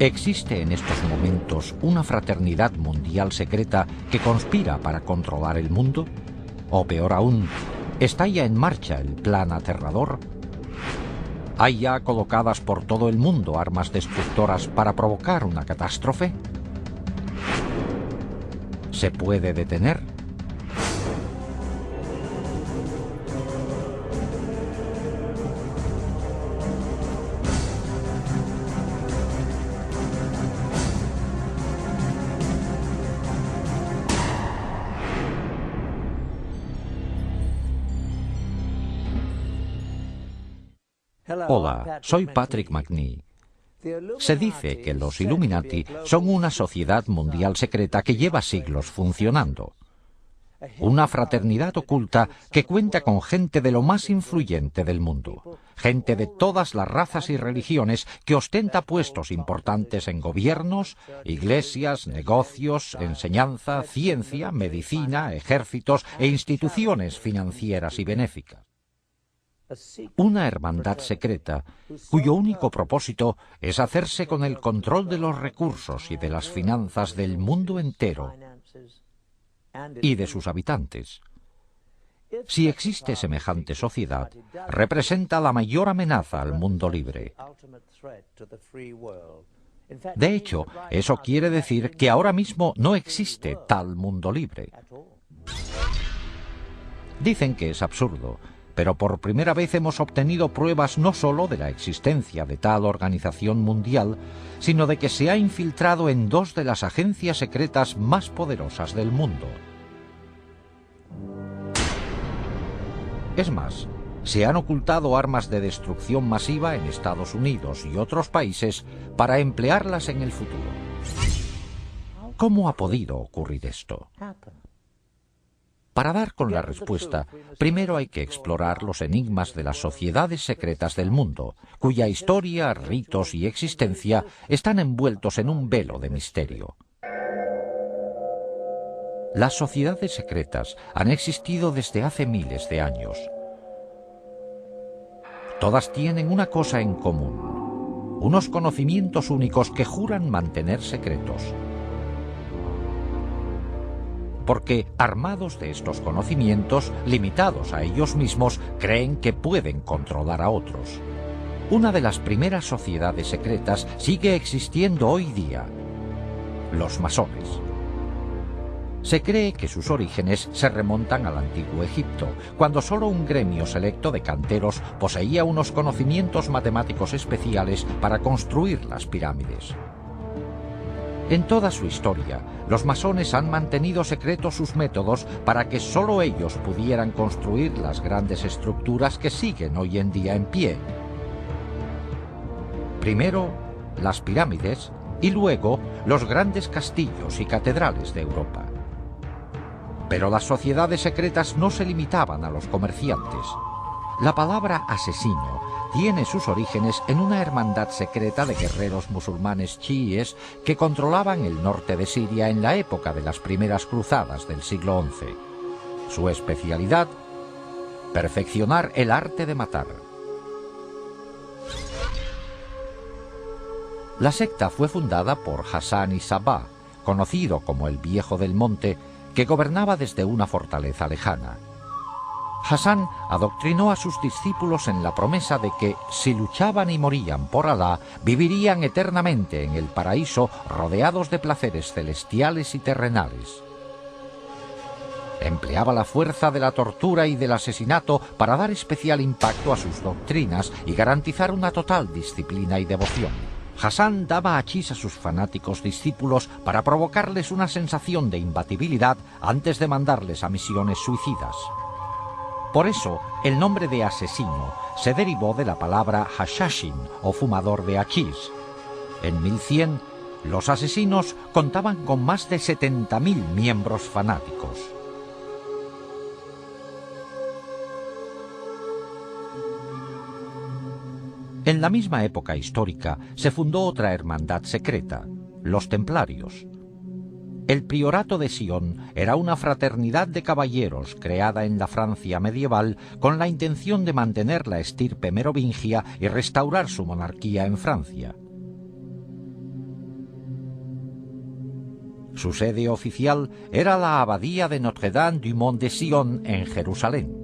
¿Existe en estos momentos una fraternidad mundial secreta que conspira para controlar el mundo? O peor aún, ¿está ya en marcha el plan aterrador? ¿Hay ya colocadas por todo el mundo armas destructoras para provocar una catástrofe? ¿Se puede detener? Hola, soy Patrick McNee. Se dice que los Illuminati son una sociedad mundial secreta que lleva siglos funcionando. Una fraternidad oculta que cuenta con gente de lo más influyente del mundo. Gente de todas las razas y religiones que ostenta puestos importantes en gobiernos, iglesias, negocios, enseñanza, ciencia, medicina, ejércitos e instituciones financieras y benéficas. Una hermandad secreta cuyo único propósito es hacerse con el control de los recursos y de las finanzas del mundo entero y de sus habitantes. Si existe semejante sociedad, representa la mayor amenaza al mundo libre. De hecho, eso quiere decir que ahora mismo no existe tal mundo libre. Dicen que es absurdo, pero por primera vez hemos obtenido pruebas no solo de la existencia de tal organización mundial, sino de que se ha infiltrado en dos de las agencias secretas más poderosas del mundo. Es más, se han ocultado armas de destrucción masiva en Estados Unidos y otros países para emplearlas en el futuro. ¿Cómo ha podido ocurrir esto? Para dar con la respuesta, primero hay que explorar los enigmas de las sociedades secretas del mundo, cuya historia, ritos y existencia están envueltos en un velo de misterio. Las sociedades secretas han existido desde hace miles de años. Todas tienen una cosa en común: unos conocimientos únicos que juran mantener secretos. Porque, armados de estos conocimientos, limitados a ellos mismos, creen que pueden controlar a otros. Una de las primeras sociedades secretas sigue existiendo hoy día: los masones. Se cree que sus orígenes se remontan al antiguo Egipto, cuando solo un gremio selecto de canteros poseía unos conocimientos matemáticos especiales para construir las pirámides. En toda su historia, los masones han mantenido secretos sus métodos para que solo ellos pudieran construir las grandes estructuras que siguen hoy en día en pie. Primero, las pirámides y luego los grandes castillos y catedrales de Europa. Pero las sociedades secretas no se limitaban a los comerciantes. La palabra asesino tiene sus orígenes en una hermandad secreta de guerreros musulmanes chiíes que controlaban el norte de Siria en la época de las primeras cruzadas del siglo XI. Su especialidad: perfeccionar el arte de matar. La secta fue fundada por Hassan y Sabah, conocido como el Viejo del Monte, que gobernaba desde una fortaleza lejana. Hassan adoctrinó a sus discípulos en la promesa de que, si luchaban y morían por Alá, vivirían eternamente en el paraíso rodeados de placeres celestiales y terrenales. Empleaba la fuerza de la tortura y del asesinato para dar especial impacto a sus doctrinas y garantizar una total disciplina y devoción. Hassan daba hachís a sus fanáticos discípulos para provocarles una sensación de imbatibilidad antes de mandarles a misiones suicidas. Por eso, el nombre de asesino se derivó de la palabra hashashin, o fumador de hachís. En 1100, los asesinos contaban con más de 70.000 miembros fanáticos. En la misma época histórica se fundó otra hermandad secreta, los Templarios. El Priorato de Sion era una fraternidad de caballeros creada en la Francia medieval con la intención de mantener la estirpe merovingia y restaurar su monarquía en Francia. Su sede oficial era la abadía de Notre-Dame du Mont de Sion en Jerusalén.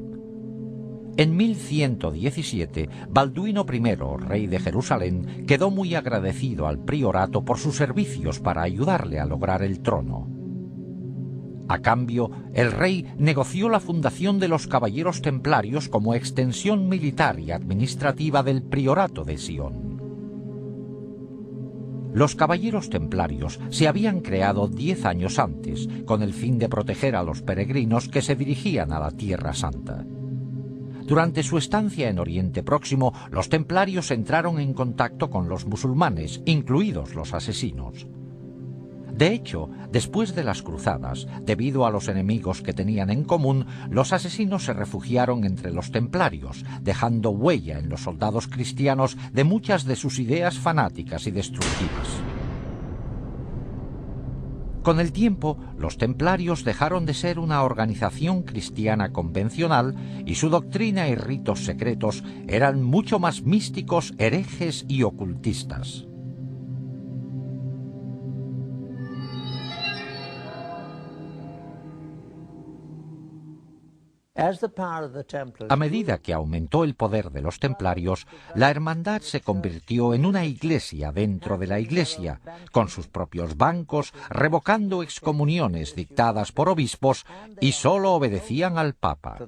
En 1117, Balduino I, rey de Jerusalén, quedó muy agradecido al priorato por sus servicios para ayudarle a lograr el trono. A cambio, el rey negoció la fundación de los Caballeros Templarios como extensión militar y administrativa del priorato de Sion. Los Caballeros Templarios se habían creado 10 años antes, con el fin de proteger a los peregrinos que se dirigían a la Tierra Santa. Durante su estancia en Oriente Próximo, los templarios entraron en contacto con los musulmanes, incluidos los asesinos. De hecho, después de las cruzadas, debido a los enemigos que tenían en común, los asesinos se refugiaron entre los templarios, dejando huella en los soldados cristianos de muchas de sus ideas fanáticas y destructivas. Con el tiempo, los templarios dejaron de ser una organización cristiana convencional y su doctrina y ritos secretos eran mucho más místicos, herejes y ocultistas. A medida que aumentó el poder de los templarios, la hermandad se convirtió en una iglesia dentro de la iglesia, con sus propios bancos, revocando excomuniones dictadas por obispos y solo obedecían al Papa.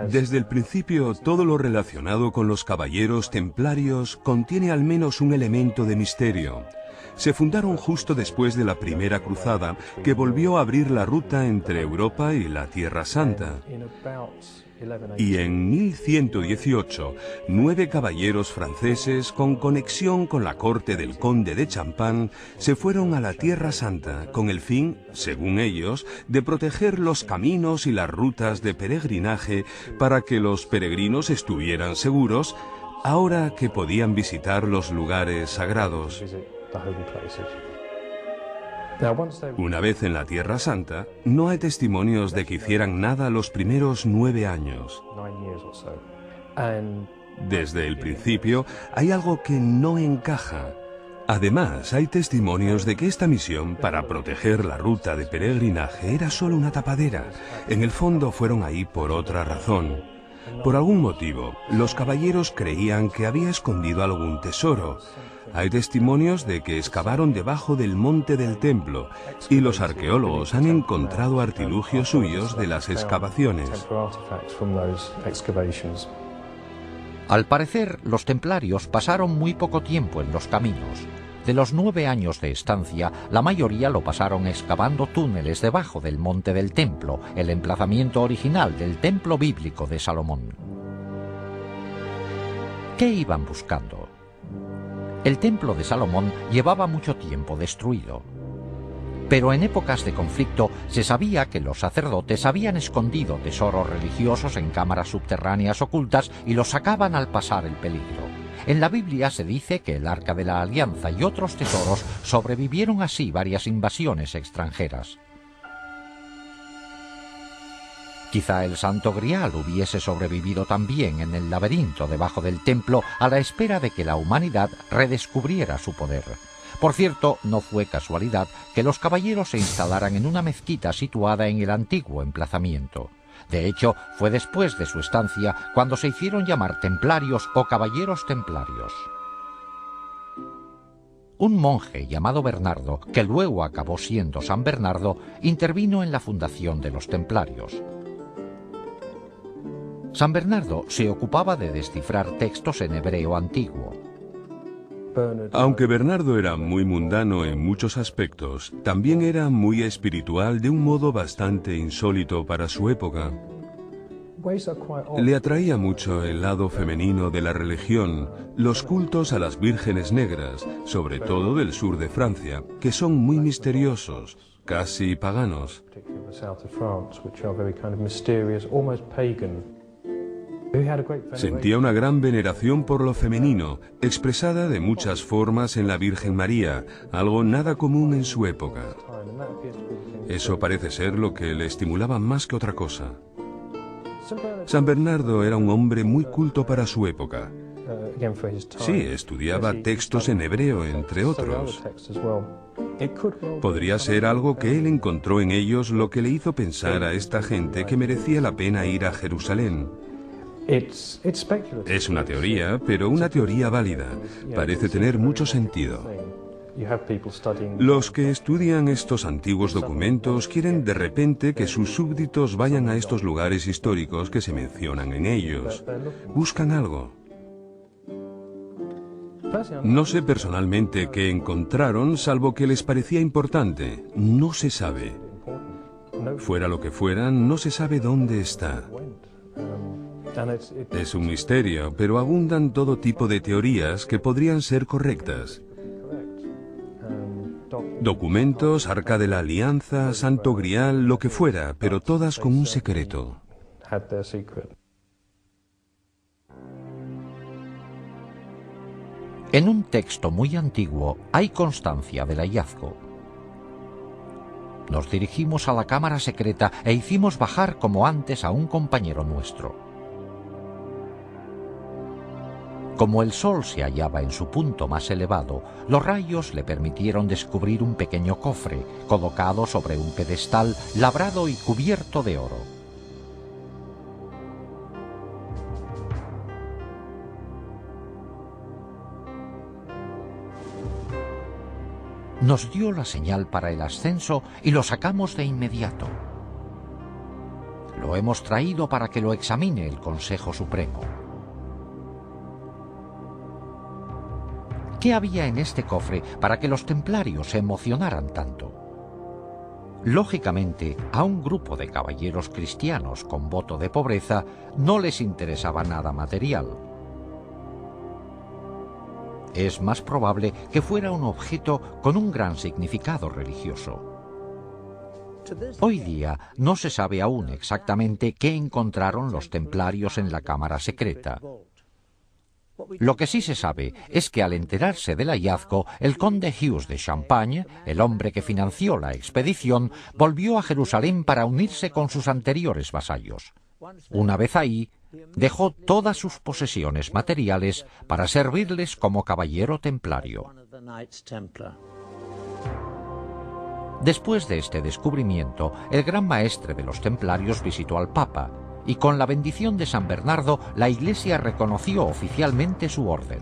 Desde el principio, todo lo relacionado con los caballeros templarios contiene al menos un elemento de misterio. Se fundaron justo después de la Primera Cruzada, que volvió a abrir la ruta entre Europa y la Tierra Santa. Y en 1118, 9 caballeros franceses con conexión con la corte del conde de Champagne se fueron a la Tierra Santa con el fin, según ellos, de proteger los caminos y las rutas de peregrinaje para que los peregrinos estuvieran seguros ahora que podían visitar los lugares sagrados. Una vez en la Tierra Santa, no hay testimonios de que hicieran nada los primeros 9 años. Desde el principio, hay algo que no encaja. Además, hay testimonios de que esta misión para proteger la ruta de peregrinaje era solo una tapadera. En el fondo fueron ahí por otra razón. Por algún motivo, los caballeros creían que había escondido algún tesoro. Hay testimonios de que excavaron debajo del monte del templo y los arqueólogos han encontrado artilugios suyos de las excavaciones. Al parecer, los templarios pasaron muy poco tiempo en los caminos. De los 9 años de estancia, la mayoría lo pasaron excavando túneles debajo del monte del templo, el emplazamiento original del templo bíblico de Salomón. ¿Qué iban buscando? El templo de Salomón llevaba mucho tiempo destruido. Pero en épocas de conflicto se sabía que los sacerdotes habían escondido tesoros religiosos en cámaras subterráneas ocultas y los sacaban al pasar el peligro. En la Biblia se dice que el Arca de la Alianza y otros tesoros sobrevivieron así varias invasiones extranjeras. Quizá el Santo Grial hubiese sobrevivido también en el laberinto debajo del templo a la espera de que la humanidad redescubriera su poder. Por cierto, no fue casualidad que los caballeros se instalaran en una mezquita situada en el antiguo emplazamiento. De hecho, fue después de su estancia cuando se hicieron llamar templarios o caballeros templarios. Un monje llamado Bernardo, que luego acabó siendo San Bernardo, intervino en la fundación de los templarios. San Bernardo se ocupaba de descifrar textos en hebreo antiguo. Aunque Bernardo era muy mundano en muchos aspectos, también era muy espiritual de un modo bastante insólito para su época. Le atraía mucho el lado femenino de la religión, los cultos a las vírgenes negras, sobre todo del sur de Francia, que son muy misteriosos, casi paganos. Sentía una gran veneración por lo femenino, expresada de muchas formas en la Virgen María, algo nada común en su época. Eso parece ser lo que le estimulaba más que otra cosa. San Bernardo era un hombre muy culto para su época. Sí, estudiaba textos en hebreo, entre otros. Podría ser algo que él encontró en ellos lo que le hizo pensar a esta gente que merecía la pena ir a Jerusalén. Es una teoría, pero una teoría válida. Parece tener mucho sentido. Los que estudian estos antiguos documentos quieren de repente que sus súbditos vayan a estos lugares históricos que se mencionan en ellos. Buscan algo. No sé personalmente qué encontraron, salvo que les parecía importante. No se sabe. Fuera lo que fuera, no se sabe dónde está. Es un misterio, pero abundan todo tipo de teorías que podrían ser correctas. Documentos, Arca de la Alianza, Santo Grial, lo que fuera, pero todas con un secreto. En un texto muy antiguo hay constancia del hallazgo. Nos dirigimos a la cámara secreta e hicimos bajar como antes a un compañero nuestro. Como el sol se hallaba en su punto más elevado, los rayos le permitieron descubrir un pequeño cofre colocado sobre un pedestal labrado y cubierto de oro. Nos dio la señal para el ascenso y lo sacamos de inmediato. Lo hemos traído para que lo examine el Consejo Supremo. ¿Qué había en este cofre para que los templarios se emocionaran tanto? Lógicamente, a un grupo de caballeros cristianos con voto de pobreza no les interesaba nada material. Es más probable que fuera un objeto con un gran significado religioso. Hoy día no se sabe aún exactamente qué encontraron los templarios en la cámara secreta. Lo que sí se sabe es que al enterarse del hallazgo, el conde Hughes de Champagne, el hombre que financió la expedición, volvió a Jerusalén para unirse con sus anteriores vasallos. Una vez ahí, dejó todas sus posesiones materiales para servirles como caballero templario. Después de este descubrimiento, el gran maestre de los templarios visitó al Papa, y con la bendición de San Bernardo, la Iglesia reconoció oficialmente su orden.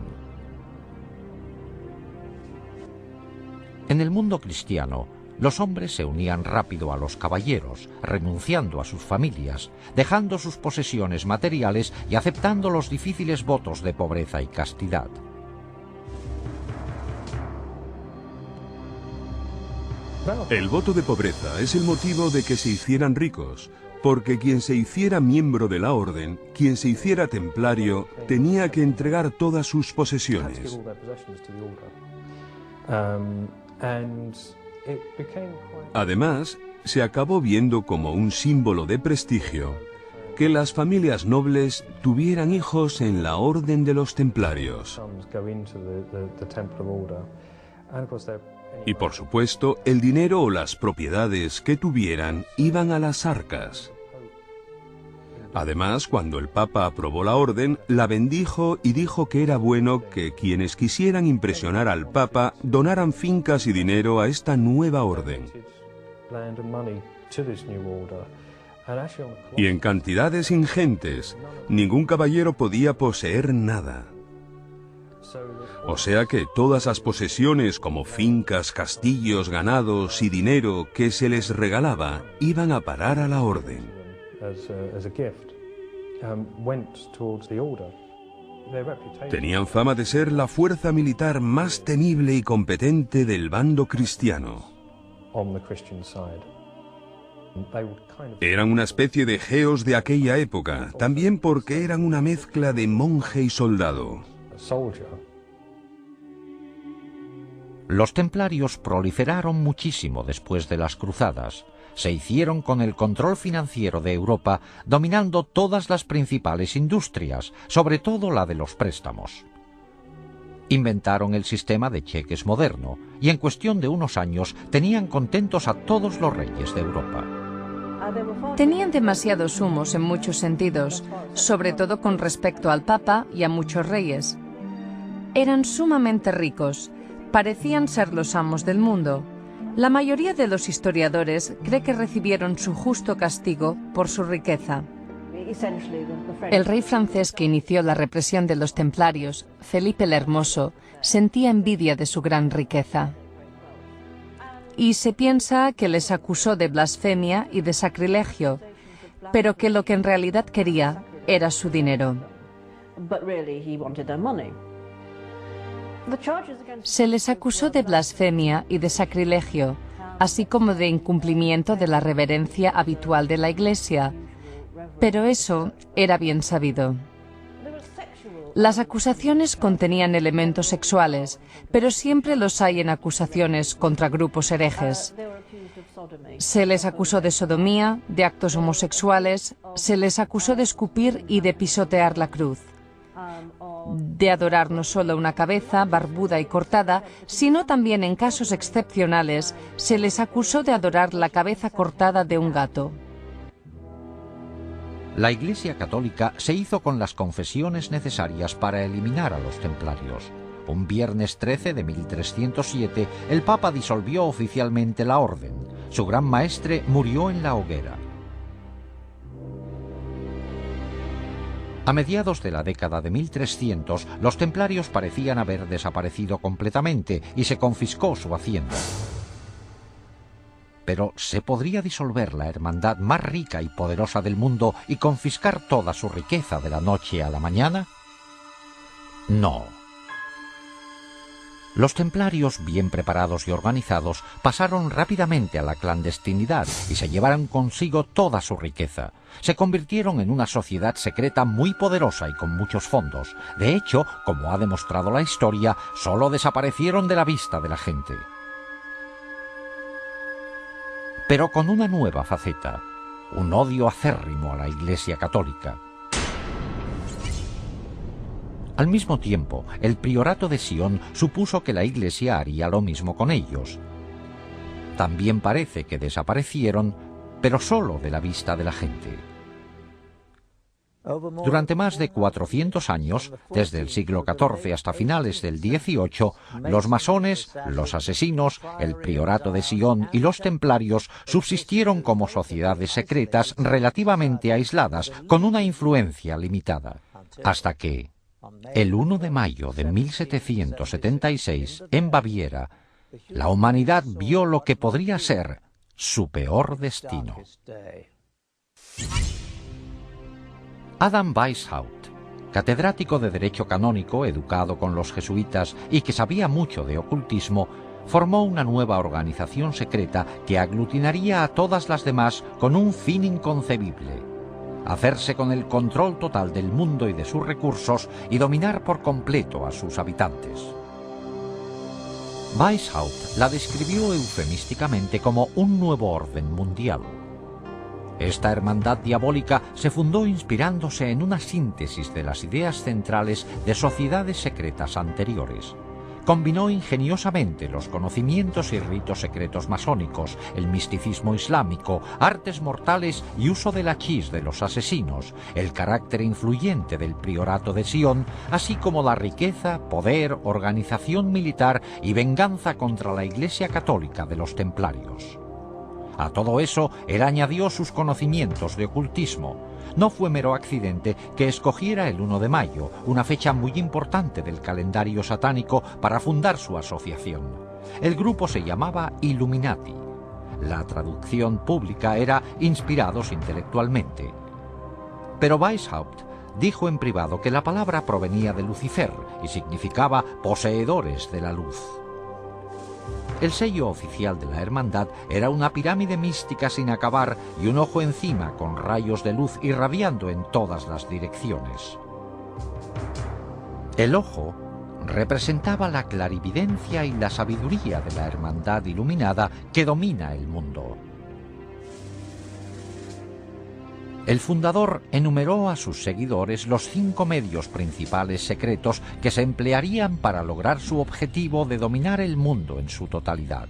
En el mundo cristiano, los hombres se unían rápido a los caballeros, renunciando a sus familias, dejando sus posesiones materiales y aceptando los difíciles votos de pobreza y castidad. El voto de pobreza es el motivo de que se hicieran ricos, porque quien se hiciera miembro de la orden, quien se hiciera templario, tenía que entregar todas sus posesiones. Además, se acabó viendo como un símbolo de prestigio que las familias nobles tuvieran hijos en la orden de los templarios. Y por supuesto, el dinero o las propiedades que tuvieran iban a las arcas. Además, cuando el Papa aprobó la orden, la bendijo y dijo que era bueno que quienes quisieran impresionar al Papa donaran fincas y dinero a esta nueva orden. Y en cantidades ingentes, ningún caballero podía poseer nada. O sea que todas las posesiones como fincas, castillos, ganados y dinero que se les regalaba iban a parar a la orden. Tenían fama de ser la fuerza militar más temible y competente del bando cristiano. Eran una especie de geos de aquella época, también porque eran una mezcla de monje y soldado. Los templarios proliferaron muchísimo después de las cruzadas. Se hicieron con el control financiero de Europa, dominando todas las principales industrias, sobre todo la de los préstamos. Inventaron el sistema de cheques moderno, y en cuestión de unos años tenían contentos a todos los reyes de Europa. Tenían demasiados humos en muchos sentidos, sobre todo con respecto al Papa y a muchos reyes. Eran sumamente ricos, parecían ser los amos del mundo. La mayoría de los historiadores cree que recibieron su justo castigo por su riqueza. El rey francés que inició la represión de los templarios, Felipe el Hermoso, sentía envidia de su gran riqueza. Y se piensa que les acusó de blasfemia y de sacrilegio, pero que lo que en realidad quería era su dinero. Se les acusó de blasfemia y de sacrilegio, así como de incumplimiento de la reverencia habitual de la Iglesia, pero eso era bien sabido. Las acusaciones contenían elementos sexuales, pero siempre los hay en acusaciones contra grupos herejes. Se les acusó de sodomía, de actos homosexuales, se les acusó de escupir y de pisotear la cruz, de adorar no solo una cabeza barbuda y cortada, sino también en casos excepcionales se les acusó de adorar la cabeza cortada de un gato. La Iglesia Católica se hizo con las confesiones necesarias para eliminar a los templarios. Un viernes 13 de 1307, el Papa disolvió oficialmente la orden. Su gran maestre murió en la hoguera. A mediados de la década de 1300, los templarios parecían haber desaparecido completamente y se confiscó su hacienda. Pero ¿se podría disolver la hermandad más rica y poderosa del mundo y confiscar toda su riqueza de la noche a la mañana? No. Los templarios, bien preparados y organizados, pasaron rápidamente a la clandestinidad y se llevaron consigo toda su riqueza. Se convirtieron en una sociedad secreta muy poderosa y con muchos fondos. De hecho, como ha demostrado la historia, solo desaparecieron de la vista de la gente. Pero con una nueva faceta, un odio acérrimo a la Iglesia Católica. Al mismo tiempo, el priorato de Sion supuso que la Iglesia haría lo mismo con ellos. También parece que desaparecieron, pero solo de la vista de la gente. Durante más de 400 años, desde el siglo XIV hasta finales del XVIII, los masones, los asesinos, el priorato de Sion y los templarios subsistieron como sociedades secretas relativamente aisladas, con una influencia limitada, hasta que, el 1 de mayo de 1776, en Baviera, la humanidad vio lo que podría ser su peor destino. Adam Weishaupt, catedrático de Derecho Canónico, educado con los jesuitas y que sabía mucho de ocultismo, formó una nueva organización secreta que aglutinaría a todas las demás con un fin inconcebible: hacerse con el control total del mundo y de sus recursos y dominar por completo a sus habitantes. Weishaupt la describió eufemísticamente como un nuevo orden mundial. Esta hermandad diabólica se fundó inspirándose en una síntesis de las ideas centrales de sociedades secretas anteriores. Combinó ingeniosamente los conocimientos y ritos secretos masónicos, el misticismo islámico, artes mortales y uso del hachís de los asesinos, el carácter influyente del priorato de Sion, así como la riqueza, poder, organización militar y venganza contra la Iglesia Católica de los templarios. A todo eso, él añadió sus conocimientos de ocultismo. No fue mero accidente que escogiera el 1 de mayo, una fecha muy importante del calendario satánico, para fundar su asociación. El grupo se llamaba Illuminati. La traducción pública era inspirados intelectualmente. Pero Weishaupt dijo en privado que la palabra provenía de Lucifer y significaba poseedores de la luz. El sello oficial de la hermandad era una pirámide mística sin acabar y un ojo encima con rayos de luz irradiando en todas las direcciones. El ojo representaba la clarividencia y la sabiduría de la hermandad iluminada que domina el mundo. El fundador enumeró a sus seguidores los 5 medios principales secretos que se emplearían para lograr su objetivo de dominar el mundo en su totalidad.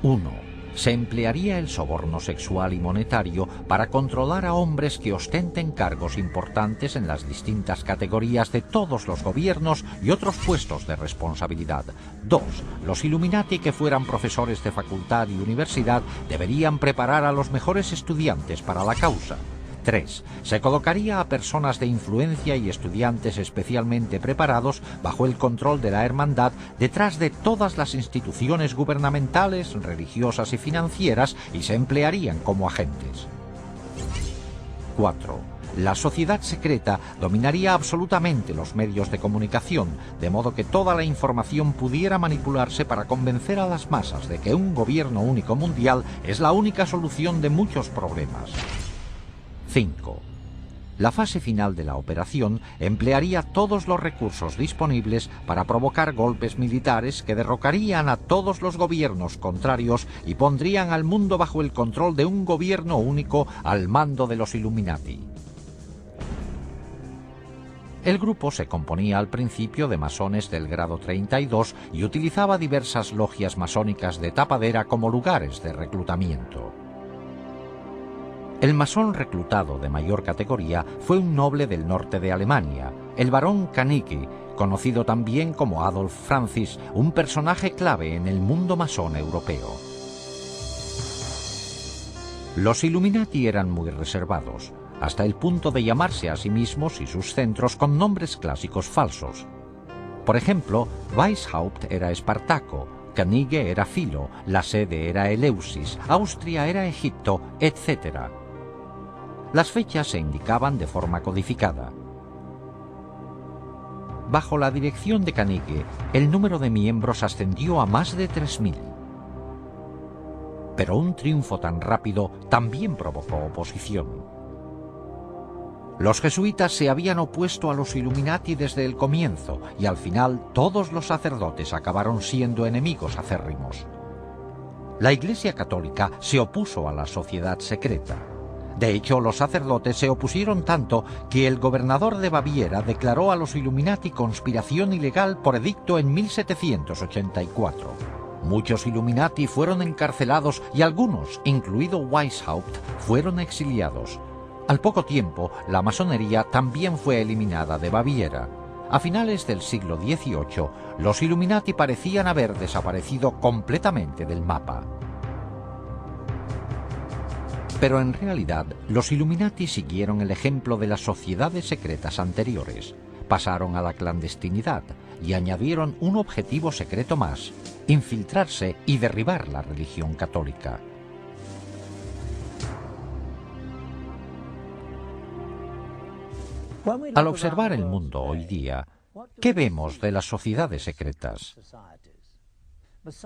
1. Se emplearía el soborno sexual y monetario para controlar a hombres que ostenten cargos importantes en las distintas categorías de todos los gobiernos y otros puestos de responsabilidad. 2. Los Illuminati que fueran profesores de facultad y universidad deberían preparar a los mejores estudiantes para la causa. 3. Se colocaría a personas de influencia y estudiantes especialmente preparados bajo el control de la hermandad detrás de todas las instituciones gubernamentales, religiosas y financieras y se emplearían como agentes. 4. La sociedad secreta dominaría absolutamente los medios de comunicación, de modo que toda la información pudiera manipularse para convencer a las masas de que un gobierno único mundial es la única solución de muchos problemas. 5. La fase final de la operación emplearía todos los recursos disponibles para provocar golpes militares que derrocarían a todos los gobiernos contrarios y pondrían al mundo bajo el control de un gobierno único al mando de los Illuminati. El grupo se componía al principio de masones del grado 32 y utilizaba diversas logias masónicas de tapadera como lugares de reclutamiento. El masón reclutado de mayor categoría fue un noble del norte de Alemania, el barón Kanicki, conocido también como Adolf Francis, un personaje clave en el mundo masón europeo. Los Illuminati eran muy reservados, hasta el punto de llamarse a sí mismos y sus centros con nombres clásicos falsos. Por ejemplo, Weishaupt era Espartaco, Kanicki era Filo, la sede era Eleusis, Austria era Egipto, etc. Las fechas se indicaban de forma codificada. Bajo la dirección de Kanicki, el número de miembros ascendió a más de 3000. Pero un triunfo tan rápido también provocó oposición. Los jesuitas se habían opuesto a los Illuminati desde el comienzo y al final todos los sacerdotes acabaron siendo enemigos acérrimos. La Iglesia Católica se opuso a la sociedad secreta. De hecho, los sacerdotes se opusieron tanto que el gobernador de Baviera declaró a los Illuminati conspiración ilegal por edicto en 1784. Muchos Illuminati fueron encarcelados y algunos, incluido Weishaupt, fueron exiliados. Al poco tiempo, la masonería también fue eliminada de Baviera. A finales del siglo XVIII, los Illuminati parecían haber desaparecido completamente del mapa. Pero en realidad, los Illuminati siguieron el ejemplo de las sociedades secretas anteriores. Pasaron a la clandestinidad y añadieron un objetivo secreto más: infiltrarse y derribar la religión católica. Al observar el mundo hoy día, ¿qué vemos de las sociedades secretas?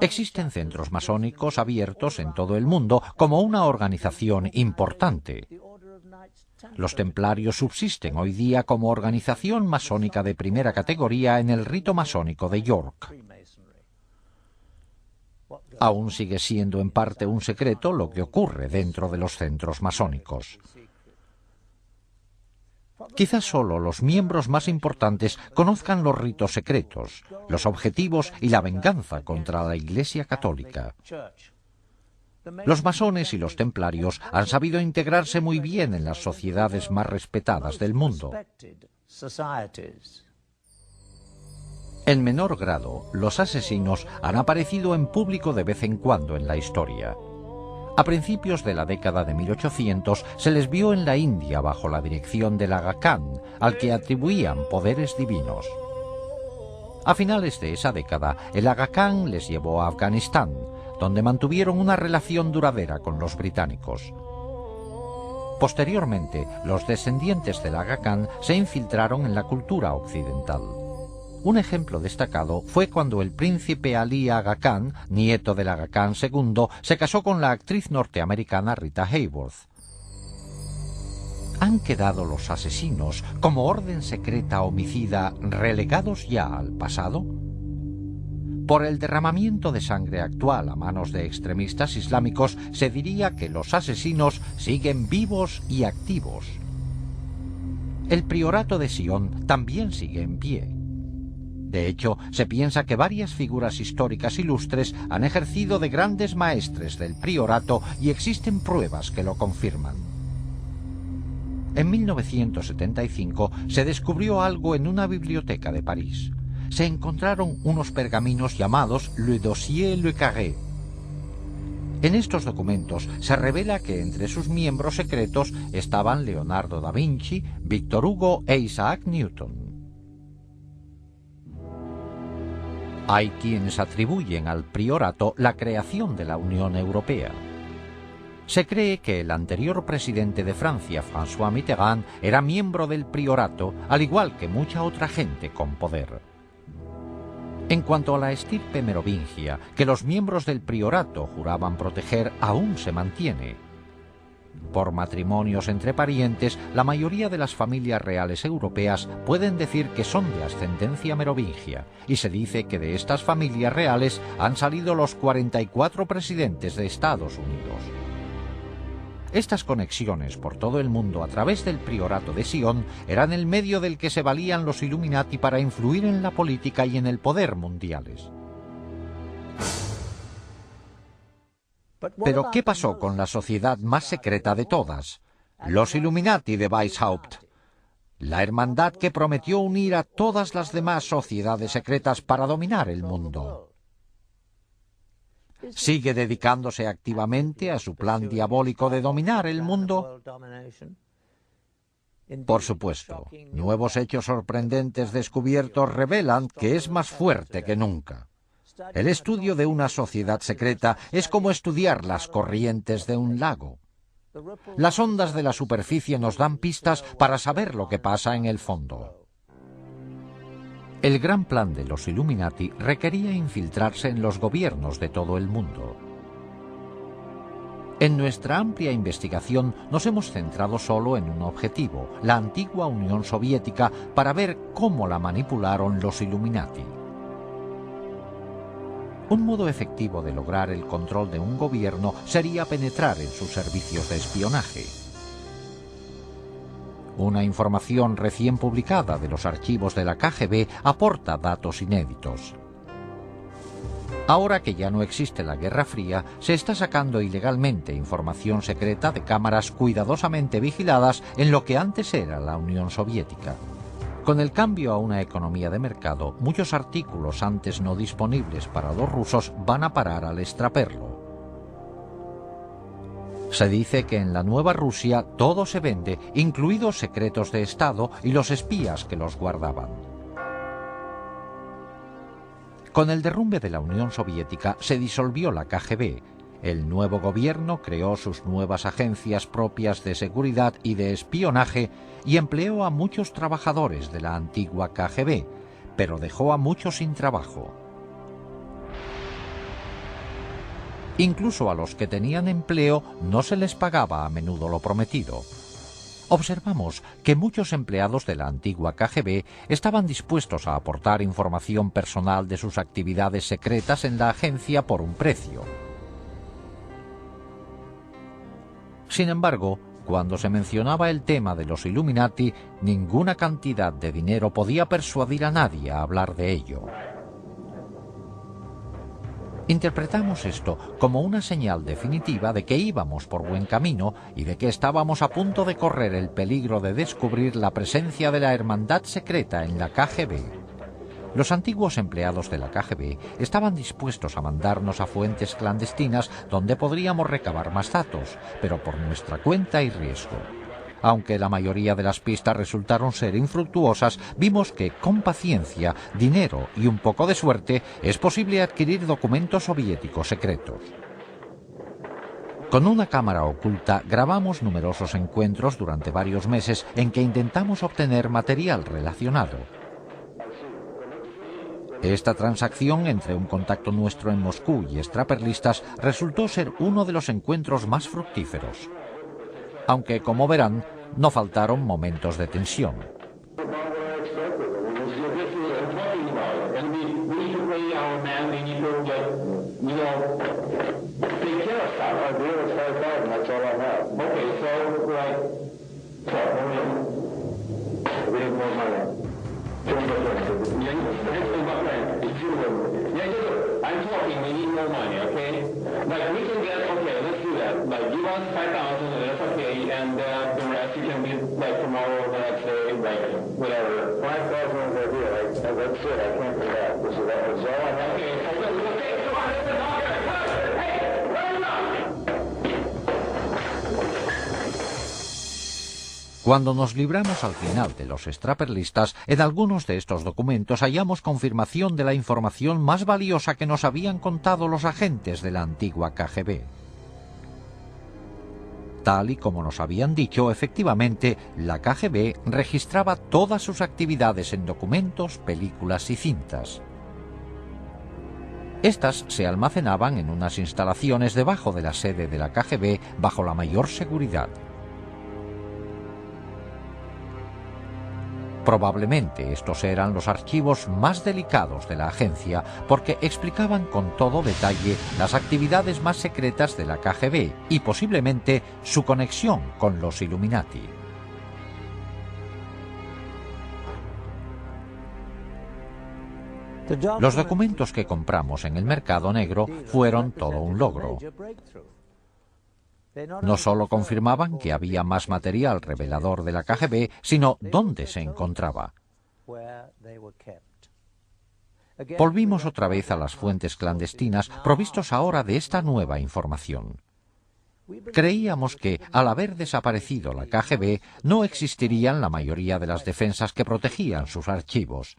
Existen centros masónicos abiertos en todo el mundo como una organización importante. Los templarios subsisten hoy día como organización masónica de primera categoría en el rito masónico de York. Aún sigue siendo en parte un secreto lo que ocurre dentro de los centros masónicos. Quizás solo los miembros más importantes conozcan los ritos secretos, los objetivos y la venganza contra la Iglesia Católica. Los masones y los templarios han sabido integrarse muy bien en las sociedades más respetadas del mundo. En menor grado, los asesinos han aparecido en público de vez en cuando en la historia. A principios de la década de 1800 se les vio en la India bajo la dirección del Aga Khan, al que atribuían poderes divinos. A finales de esa década, el Aga Khan les llevó a Afganistán, donde mantuvieron una relación duradera con los británicos. Posteriormente, los descendientes del Aga Khan se infiltraron en la cultura occidental. Un ejemplo destacado fue cuando el príncipe Ali Aga Khan, nieto del Aga Khan II, se casó con la actriz norteamericana Rita Hayworth. ¿Han quedado los asesinos, como orden secreta homicida, relegados ya al pasado? Por el derramamiento de sangre actual a manos de extremistas islámicos, se diría que los asesinos siguen vivos y activos. El priorato de Sion también sigue en pie. De hecho, se piensa que varias figuras históricas ilustres han ejercido de grandes maestres del priorato y existen pruebas que lo confirman. En 1975 se descubrió algo en una biblioteca de París. Se encontraron unos pergaminos llamados Le Dossier Le Carré. En estos documentos se revela que entre sus miembros secretos estaban Leonardo da Vinci, Víctor Hugo e Isaac Newton. Hay quienes atribuyen al priorato la creación de la Unión Europea. Se cree que el anterior presidente de Francia, François Mitterrand, era miembro del priorato, al igual que mucha otra gente con poder. En cuanto a la estirpe merovingia, que los miembros del priorato juraban proteger, aún se mantiene. Por matrimonios entre parientes, la mayoría de las familias reales europeas pueden decir que son de ascendencia merovingia, y se dice que de estas familias reales han salido los 44 presidentes de Estados Unidos. Estas conexiones por todo el mundo a través del priorato de Sion eran el medio del que se valían los Illuminati para influir en la política y en el poder mundiales. Pero ¿qué pasó con la sociedad más secreta de todas? Los Illuminati de Weishaupt. La hermandad que prometió unir a todas las demás sociedades secretas para dominar el mundo. ¿Sigue dedicándose activamente a su plan diabólico de dominar el mundo? Por supuesto, nuevos hechos sorprendentes descubiertos revelan que es más fuerte que nunca. El estudio de una sociedad secreta es como estudiar las corrientes de un lago. Las ondas de la superficie nos dan pistas para saber lo que pasa en el fondo. El gran plan de los Illuminati requería infiltrarse en los gobiernos de todo el mundo. En nuestra amplia investigación nos hemos centrado solo en un objetivo, la antigua Unión Soviética, para ver cómo la manipularon los Illuminati. Un modo efectivo de lograr el control de un gobierno sería penetrar en sus servicios de espionaje. Una información recién publicada de los archivos de la KGB aporta datos inéditos. Ahora que ya no existe la Guerra Fría, se está sacando ilegalmente información secreta de cámaras cuidadosamente vigiladas en lo que antes era la Unión Soviética. Con el cambio a una economía de mercado, muchos artículos antes no disponibles para los rusos van a parar al extraperlo. Se dice que en la nueva Rusia todo se vende, incluidos secretos de Estado y los espías que los guardaban. Con el derrumbe de la Unión Soviética se disolvió la KGB. El nuevo gobierno creó sus nuevas agencias propias de seguridad y de espionaje y empleó a muchos trabajadores de la antigua KGB, pero dejó a muchos sin trabajo. Incluso a los que tenían empleo no se les pagaba a menudo lo prometido. Observamos que muchos empleados de la antigua KGB estaban dispuestos a aportar información personal de sus actividades secretas en la agencia por un precio. Sin embargo, cuando se mencionaba el tema de los Illuminati, ninguna cantidad de dinero podía persuadir a nadie a hablar de ello. Interpretamos esto como una señal definitiva de que íbamos por buen camino y de que estábamos a punto de correr el peligro de descubrir la presencia de la hermandad secreta en la KGB. Los antiguos empleados de la KGB estaban dispuestos a mandarnos a fuentes clandestinas donde podríamos recabar más datos, pero por nuestra cuenta y riesgo. Aunque la mayoría de las pistas resultaron ser infructuosas, vimos que con paciencia, dinero y un poco de suerte es posible adquirir documentos soviéticos secretos. Con una cámara oculta grabamos numerosos encuentros durante varios meses en que intentamos obtener material relacionado. Esta transacción entre un contacto nuestro en Moscú y extraperlistas resultó ser uno de los encuentros más fructíferos. Aunque, como verán, no faltaron momentos de tensión. Cuando nos libramos al final de los extraperlistas, en algunos de estos documentos hallamos confirmación de la información más valiosa que nos habían contado los agentes de la antigua KGB. Tal y como nos habían dicho, efectivamente, la KGB registraba todas sus actividades en documentos, películas y cintas. Estas se almacenaban en unas instalaciones debajo de la sede de la KGB bajo la mayor seguridad. Probablemente estos eran los archivos más delicados de la agencia porque explicaban con todo detalle las actividades más secretas de la KGB y posiblemente su conexión con los Illuminati. Los documentos que compramos en el mercado negro fueron todo un logro. No solo confirmaban que había más material revelador de la KGB, sino dónde se encontraba. Volvimos otra vez a las fuentes clandestinas, provistos ahora de esta nueva información. Creíamos que, al haber desaparecido la KGB, no existirían la mayoría de las defensas que protegían sus archivos.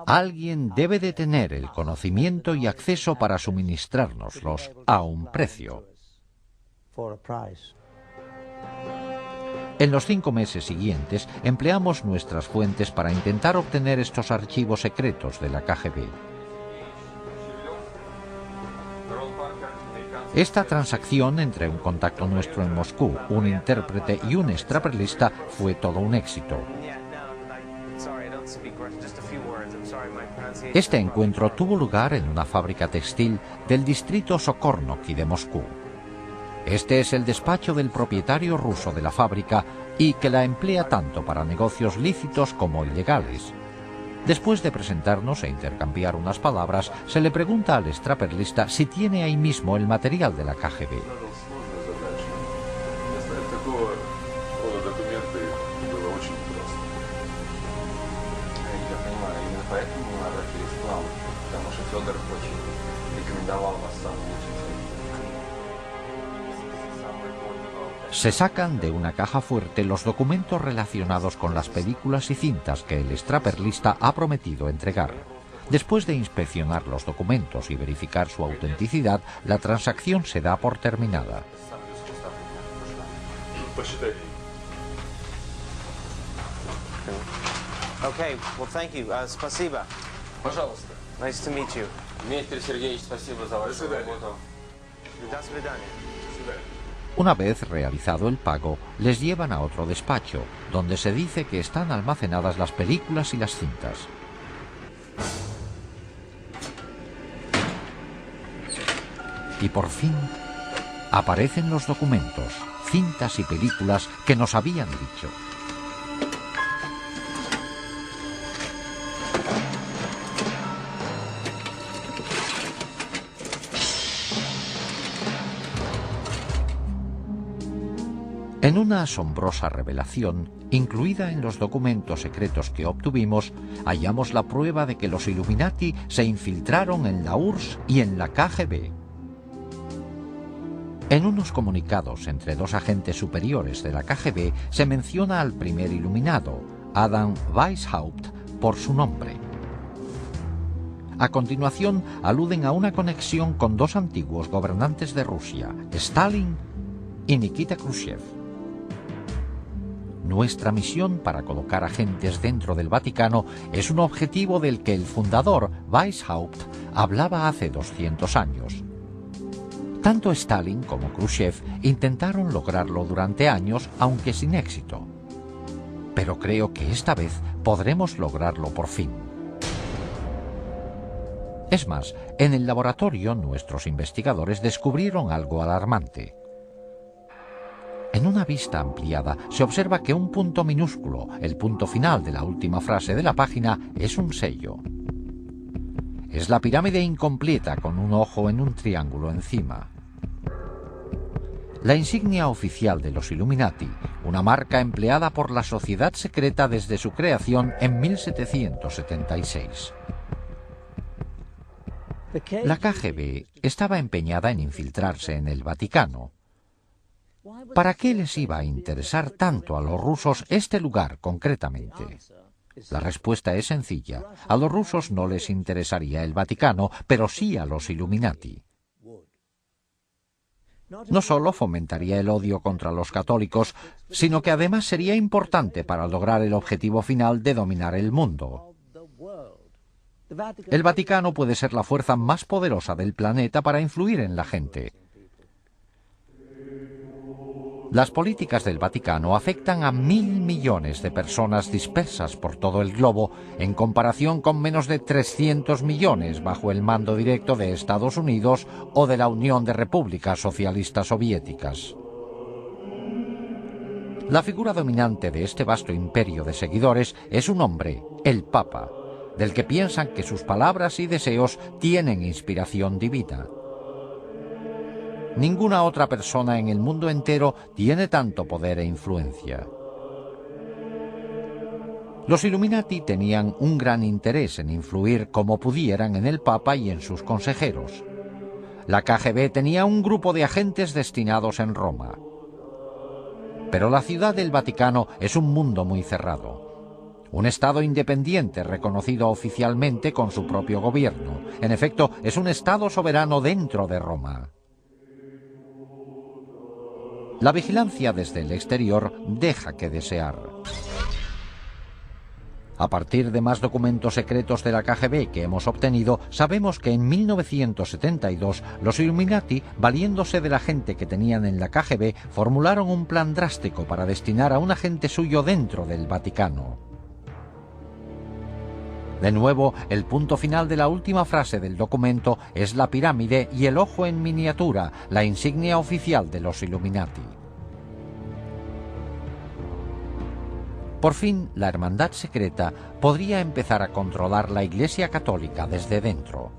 Alguien debe de tener el conocimiento y acceso para suministrárnoslos a un precio. En los 5 meses siguientes empleamos nuestras fuentes para intentar obtener estos archivos secretos de la KGB. Esta transacción entre un contacto nuestro en Moscú, un intérprete y un extraperlista fue todo un éxito. Este encuentro tuvo lugar en una fábrica textil del distrito Sokornoky de Moscú. Este es el despacho del propietario ruso de la fábrica y que la emplea tanto para negocios lícitos como ilegales. Después de presentarnos e intercambiar unas palabras, se le pregunta al extraperlista si tiene ahí mismo el material de la KGB. Se sacan de una caja fuerte los documentos relacionados con las películas y cintas que el extraperlista ha prometido entregar. Después de inspeccionar los documentos y verificar su autenticidad, la transacción se da por terminada. Okay, well, thank you. Спасибо. Пожалуйста. Nice to meet you. Дмитрий Сергеевич, спасибо за вашу работу. До свидания. Una vez realizado el pago, les llevan a otro despacho, donde se dice que están almacenadas las películas y las cintas. Y por fin, aparecen los documentos, cintas y películas que nos habían dicho. En una asombrosa revelación, incluida en los documentos secretos que obtuvimos, hallamos la prueba de que los Illuminati se infiltraron en la URSS y en la KGB. En unos comunicados entre dos agentes superiores de la KGB se menciona al primer iluminado, Adam Weishaupt, por su nombre. A continuación, aluden a una conexión con dos antiguos gobernantes de Rusia, Stalin y Nikita Khrushchev. Nuestra misión para colocar agentes dentro del Vaticano es un objetivo del que el fundador, Weishaupt, hablaba hace 200 años. Tanto Stalin como Khrushchev intentaron lograrlo durante años, aunque sin éxito. Pero creo que esta vez podremos lograrlo por fin. Es más, en el laboratorio nuestros investigadores descubrieron algo alarmante. En una vista ampliada se observa que un punto minúsculo, el punto final de la última frase de la página, es un sello. Es la pirámide incompleta con un ojo en un triángulo encima. La insignia oficial de los Illuminati, una marca empleada por la sociedad secreta desde su creación en 1776. La KGB estaba empeñada en infiltrarse en el Vaticano. ¿Para qué les iba a interesar tanto a los rusos este lugar concretamente? La respuesta es sencilla. A los rusos no les interesaría el Vaticano, pero sí a los Illuminati. No solo fomentaría el odio contra los católicos, sino que además sería importante para lograr el objetivo final de dominar el mundo. El Vaticano puede ser la fuerza más poderosa del planeta para influir en la gente. Las políticas del Vaticano afectan a 1.000 millones de personas dispersas por todo el globo, en comparación con menos de 300 millones bajo el mando directo de Estados Unidos o de la Unión de Repúblicas Socialistas Soviéticas. La figura dominante de este vasto imperio de seguidores es un hombre, el Papa, del que piensan que sus palabras y deseos tienen inspiración divina. Ninguna otra persona en el mundo entero tiene tanto poder e influencia. Los Illuminati tenían un gran interés en influir como pudieran en el Papa y en sus consejeros. La KGB tenía un grupo de agentes destinados en Roma. Pero la ciudad del Vaticano es un mundo muy cerrado. Un Estado independiente reconocido oficialmente con su propio gobierno. En efecto, es un Estado soberano dentro de Roma. La vigilancia desde el exterior deja que desear. A partir de más documentos secretos de la KGB que hemos obtenido, sabemos que en 1972 los Illuminati, valiéndose de la gente que tenían en la KGB, formularon un plan drástico para destinar a un agente suyo dentro del Vaticano. De nuevo, el punto final de la última frase del documento es la pirámide y el ojo en miniatura, la insignia oficial de los Illuminati. Por fin, la hermandad secreta podría empezar a controlar la Iglesia Católica desde dentro.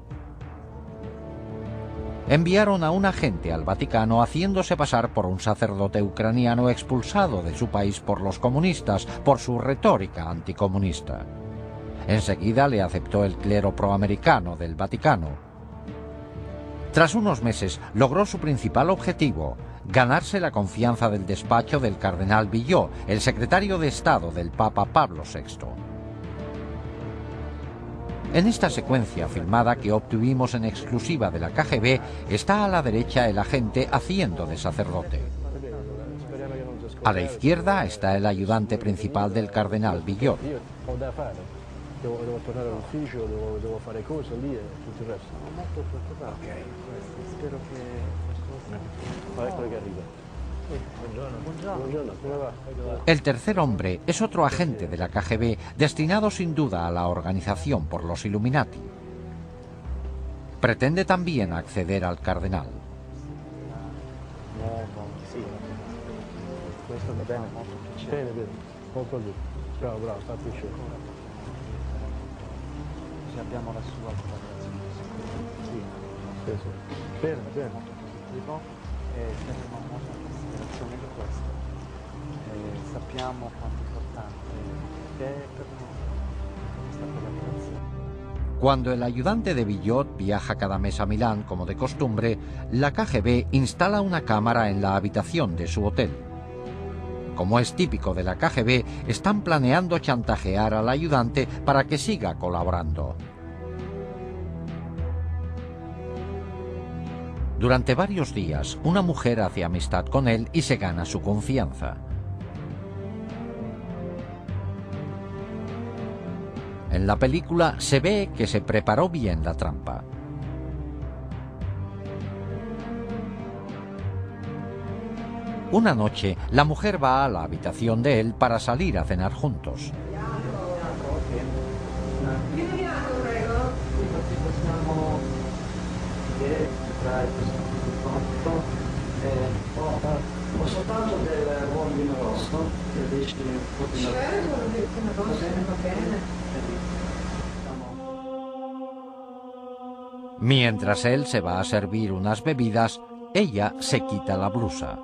Enviaron a un agente al Vaticano haciéndose pasar por un sacerdote ucraniano expulsado de su país por los comunistas por su retórica anticomunista. Enseguida le aceptó el clero proamericano del Vaticano. Tras unos meses logró su principal objetivo, ganarse la confianza del despacho del cardenal Villot, el secretario de Estado del Papa Pablo VI. En esta secuencia filmada que obtuvimos en exclusiva de la KGB, está a la derecha el agente haciendo de sacerdote. A la izquierda está el ayudante principal del cardenal Villot. Devo tornare all'ufficio, devo fare cose lì e tutto il resto. Molto preoccupato. Spero che... Eccolo che arriva. Buongiorno. Come va? El tercer hombre es otro agente de la KGB, destinado sin duda a la organización por los Illuminati. Pretende también acceder al cardenal. Sì. Questo va bene. Bene. Molto lì. Bravo, sta piacere. Abbiamo la sua collaborazione. Sì. Bene. Saremo molto in considerazione di questo. Sappiamo quanto importante è per noi questa collaborazione. Cuando el ayudante de Villot viaja cada mes a Milán, como de costumbre, la KGB instala una cámara en la habitación de su hotel. Como es típico de la KGB, están planeando chantajear al ayudante para que siga colaborando. Durante varios días, una mujer hace amistad con él y se gana su confianza. En la película se ve que se preparó bien la trampa. Una noche, la mujer va a la habitación de él para salir a cenar juntos. Ho soltanto del buon vino rosso, che dici proprio va bene. Mientras él se va a servir unas bebidas, ella se quita la blusa.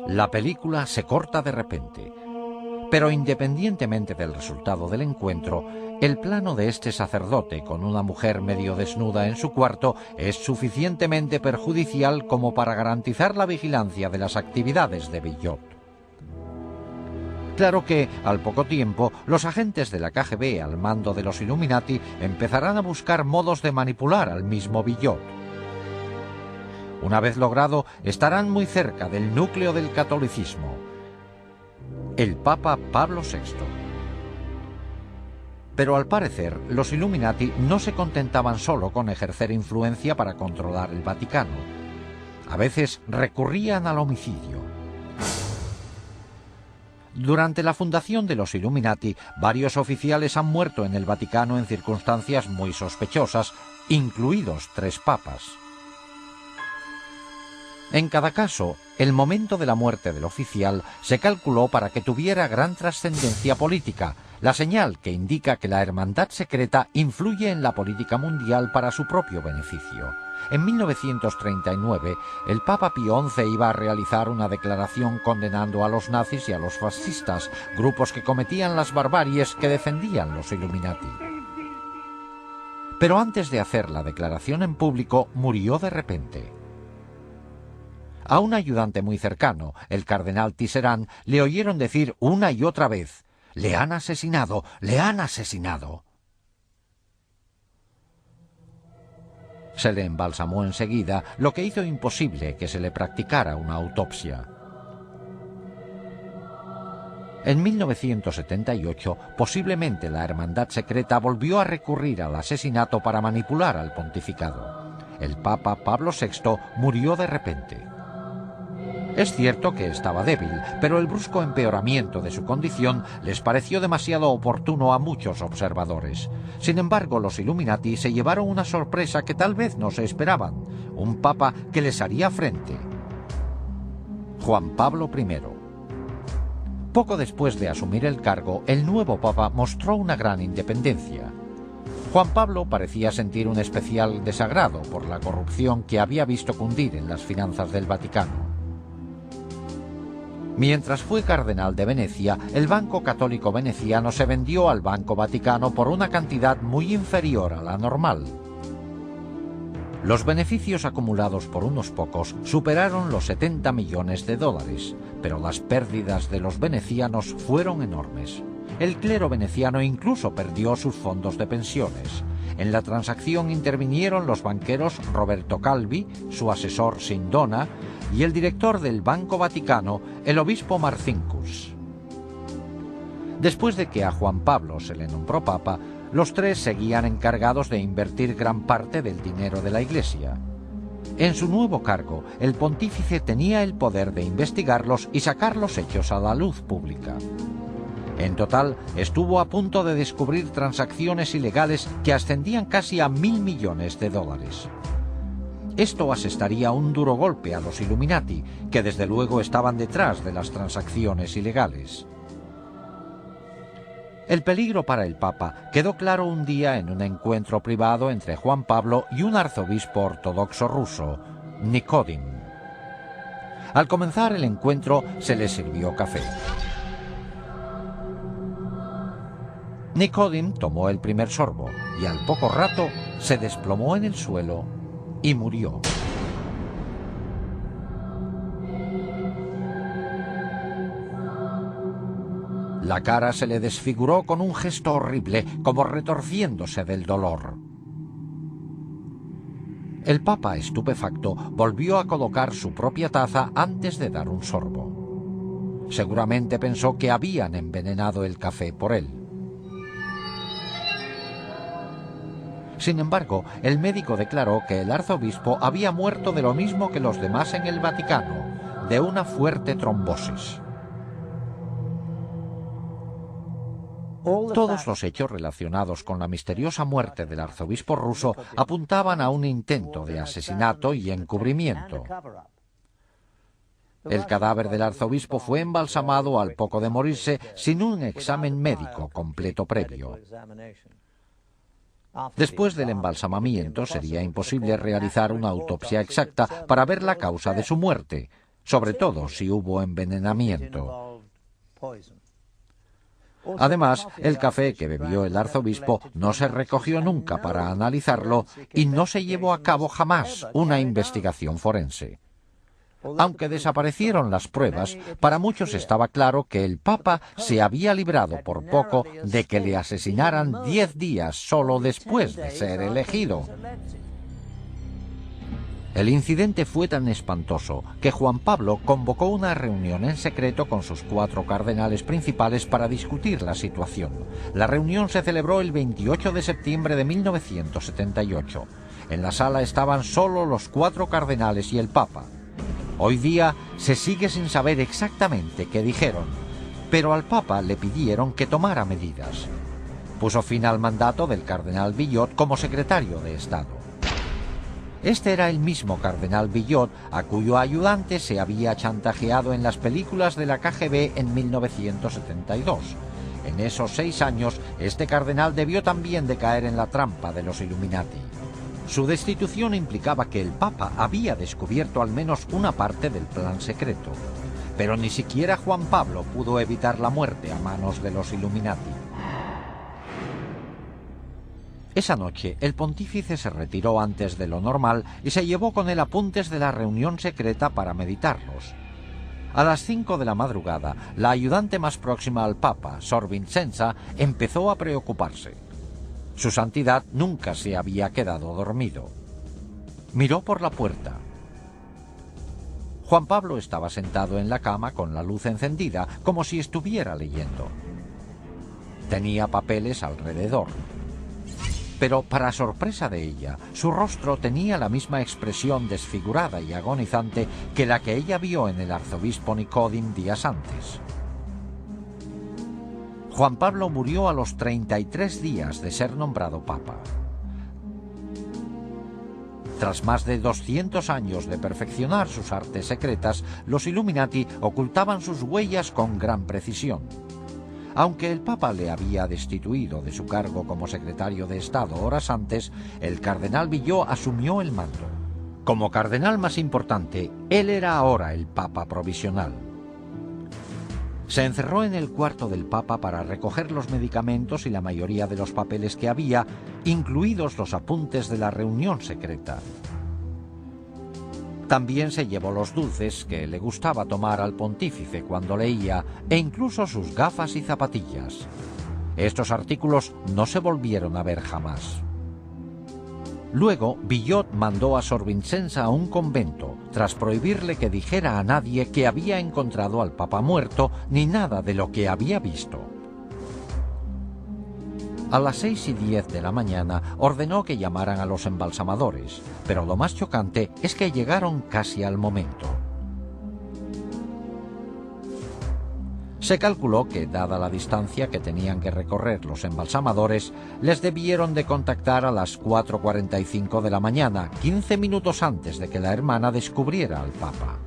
La película se corta de repente, pero independientemente del resultado del encuentro, el plano de este sacerdote con una mujer medio desnuda en su cuarto es suficientemente perjudicial como para garantizar la vigilancia de las actividades de Villot. Claro que, al poco tiempo, los agentes de la KGB al mando de los Illuminati empezarán a buscar modos de manipular al mismo Villot. Una vez logrado, estarán muy cerca del núcleo del catolicismo, el Papa Pablo VI. Pero al parecer, los Illuminati no se contentaban solo con ejercer influencia para controlar el Vaticano. A veces recurrían al homicidio. Durante la fundación de los Illuminati, varios oficiales han muerto en el Vaticano en circunstancias muy sospechosas, incluidos 3 papas. En cada caso, el momento de la muerte del oficial se calculó para que tuviera gran trascendencia política, la señal que indica que la hermandad secreta influye en la política mundial para su propio beneficio. En 1939, el Papa Pío XI iba a realizar una declaración condenando a los nazis y a los fascistas, grupos que cometían las barbaries que defendían los Illuminati. Pero antes de hacer la declaración en público, murió de repente. A un ayudante muy cercano, el cardenal Tisserand, le oyeron decir una y otra vez: «Le han asesinado, le han asesinado». Se le embalsamó enseguida, lo que hizo imposible que se le practicara una autopsia. En 1978, posiblemente la hermandad secreta volvió a recurrir al asesinato para manipular al pontificado. El Papa Pablo VI murió de repente. Es cierto que estaba débil, pero el brusco empeoramiento de su condición les pareció demasiado oportuno a muchos observadores. Sin embargo, los Illuminati se llevaron una sorpresa que tal vez no se esperaban: un papa que les haría frente. Juan Pablo I. Poco después de asumir el cargo, el nuevo papa mostró una gran independencia. Juan Pablo parecía sentir un especial desagrado por la corrupción que había visto cundir en las finanzas del Vaticano. Mientras fue cardenal de Venecia, el Banco Católico Veneciano se vendió al Banco Vaticano por una cantidad muy inferior a la normal. Los beneficios acumulados por unos pocos superaron los 70 millones de dólares, pero las pérdidas de los venecianos fueron enormes. El clero veneciano incluso perdió sus fondos de pensiones. En la transacción intervinieron los banqueros Roberto Calvi, su asesor Sindona, y el director del Banco Vaticano, el obispo Marcinkus. Después de que a Juan Pablo se le nombró papa, los 3 seguían encargados de invertir gran parte del dinero de la Iglesia. En su nuevo cargo, el pontífice tenía el poder de investigarlos y sacar los hechos a la luz pública. En total, estuvo a punto de descubrir transacciones ilegales que ascendían casi a 1.000 millones de dólares. Esto asestaría un duro golpe a los Illuminati, que desde luego estaban detrás de las transacciones ilegales. El peligro para el Papa quedó claro un día en un encuentro privado entre Juan Pablo y un arzobispo ortodoxo ruso, Nikodim. Al comenzar el encuentro se le sirvió café. Nikodim tomó el primer sorbo y al poco rato se desplomó en el suelo y murió. La cara se le desfiguró con un gesto horrible, como retorciéndose del dolor. El Papa, estupefacto, volvió a colocar su propia taza antes de dar un sorbo. Seguramente pensó que habían envenenado el café por él. Sin embargo, el médico declaró que el arzobispo había muerto de lo mismo que los demás en el Vaticano, de una fuerte trombosis. Todos los hechos relacionados con la misteriosa muerte del arzobispo ruso apuntaban a un intento de asesinato y encubrimiento. El cadáver del arzobispo fue embalsamado al poco de morirse sin un examen médico completo previo. Después del embalsamamiento sería imposible realizar una autopsia exacta para ver la causa de su muerte, sobre todo si hubo envenenamiento. Además, el café que bebió el arzobispo no se recogió nunca para analizarlo y no se llevó a cabo jamás una investigación forense. Aunque desaparecieron las pruebas, para muchos estaba claro que el Papa se había librado por poco de que le asesinaran 10 días solo después de ser elegido. El incidente fue tan espantoso que Juan Pablo convocó una reunión en secreto con sus 4 cardenales principales para discutir la situación. La reunión se celebró el 28 de septiembre de 1978. En la sala estaban solo los 4 cardenales y el Papa. Hoy día se sigue sin saber exactamente qué dijeron, pero al Papa le pidieron que tomara medidas. Puso fin al mandato del cardenal Billot como secretario de Estado. Este era el mismo cardenal Billot a cuyo ayudante se había chantajeado en las películas de la KGB en 1972. En esos 6 años, este cardenal debió también de caer en la trampa de los Illuminati. Su destitución implicaba que el Papa había descubierto al menos una parte del plan secreto, pero ni siquiera Juan Pablo pudo evitar la muerte a manos de los Illuminati. Esa noche, el pontífice se retiró antes de lo normal y se llevó con él apuntes de la reunión secreta para meditarlos. A las 5 de la madrugada, la ayudante más próxima al Papa, Sor Vincenza, empezó a preocuparse. Su santidad nunca se había quedado dormido. Miró por la puerta. Juan Pablo estaba sentado en la cama con la luz encendida, como si estuviera leyendo. Tenía papeles alrededor. Pero, para sorpresa de ella, su rostro tenía la misma expresión desfigurada y agonizante que la que ella vio en el arzobispo Nicodem días antes. Juan Pablo murió a los 33 días de ser nombrado Papa. Tras más de 200 años de perfeccionar sus artes secretas, los Illuminati ocultaban sus huellas con gran precisión. Aunque el Papa le había destituido de su cargo como secretario de Estado horas antes, el cardenal Billot asumió el mando. Como cardenal más importante, él era ahora el Papa provisional. Se encerró en el cuarto del Papa para recoger los medicamentos y la mayoría de los papeles que había, incluidos los apuntes de la reunión secreta. También se llevó los dulces que le gustaba tomar al pontífice cuando leía, e incluso sus gafas y zapatillas. Estos artículos no se volvieron a ver jamás. Luego, Billot mandó a Sor Vincenza a un convento, tras prohibirle que dijera a nadie que había encontrado al Papa muerto, ni nada de lo que había visto. A las 6:10 de la mañana ordenó que llamaran a los embalsamadores, pero lo más chocante es que llegaron casi al momento. Se calculó que, dada la distancia que tenían que recorrer los embalsamadores, les debieron de contactar a las 4:45 de la mañana, 15 minutos antes de que la hermana descubriera al Papa.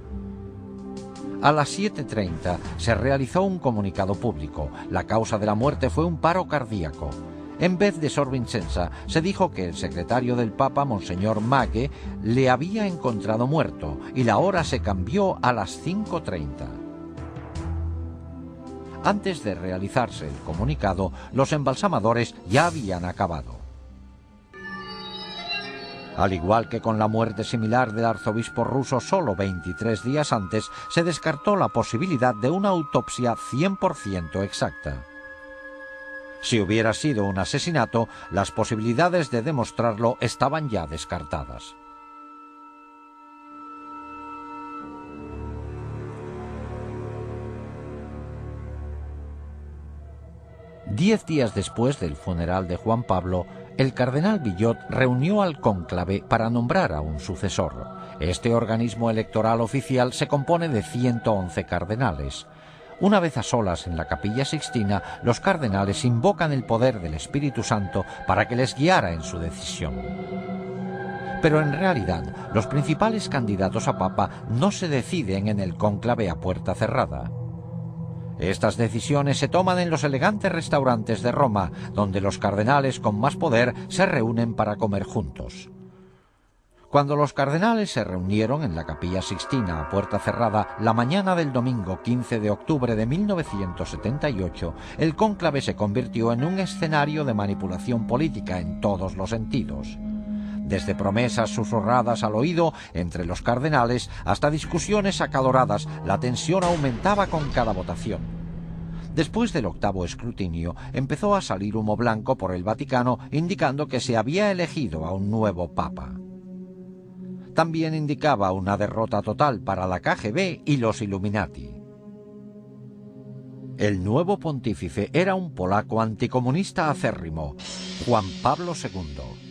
A las 7:30 se realizó un comunicado público. La causa de la muerte fue un paro cardíaco. En vez de Sor Vincenza, se dijo que el secretario del Papa, Monseñor Maghe, le había encontrado muerto y la hora se cambió a las 5:30. Antes de realizarse el comunicado, los embalsamadores ya habían acabado. Al igual que con la muerte similar del arzobispo ruso solo 23 días antes, se descartó la posibilidad de una autopsia 100% exacta. Si hubiera sido un asesinato, las posibilidades de demostrarlo estaban ya descartadas. ...10 días después del funeral de Juan Pablo, El cardenal Villot reunió al cónclave para nombrar a un sucesor. Este organismo electoral oficial se compone de 111 cardenales. Una vez a solas en la Capilla Sixtina, los cardenales invocan el poder del Espíritu Santo para que les guiara en su decisión. Pero en realidad, los principales candidatos a papa no se deciden en el cónclave a puerta cerrada. Estas decisiones se toman en los elegantes restaurantes de Roma, donde los cardenales con más poder se reúnen para comer juntos. Cuando los cardenales se reunieron en la Capilla Sixtina a puerta cerrada la mañana del domingo 15 de octubre de 1978, el cónclave se convirtió en un escenario de manipulación política en todos los sentidos. Desde promesas susurradas al oído entre los cardenales hasta discusiones acaloradas, la tensión aumentaba con cada votación. Después del octavo escrutinio, empezó a salir humo blanco por el Vaticano indicando que se había elegido a un nuevo papa. También indicaba una derrota total para la KGB y los Illuminati. El nuevo pontífice era un polaco anticomunista acérrimo, Juan Pablo II.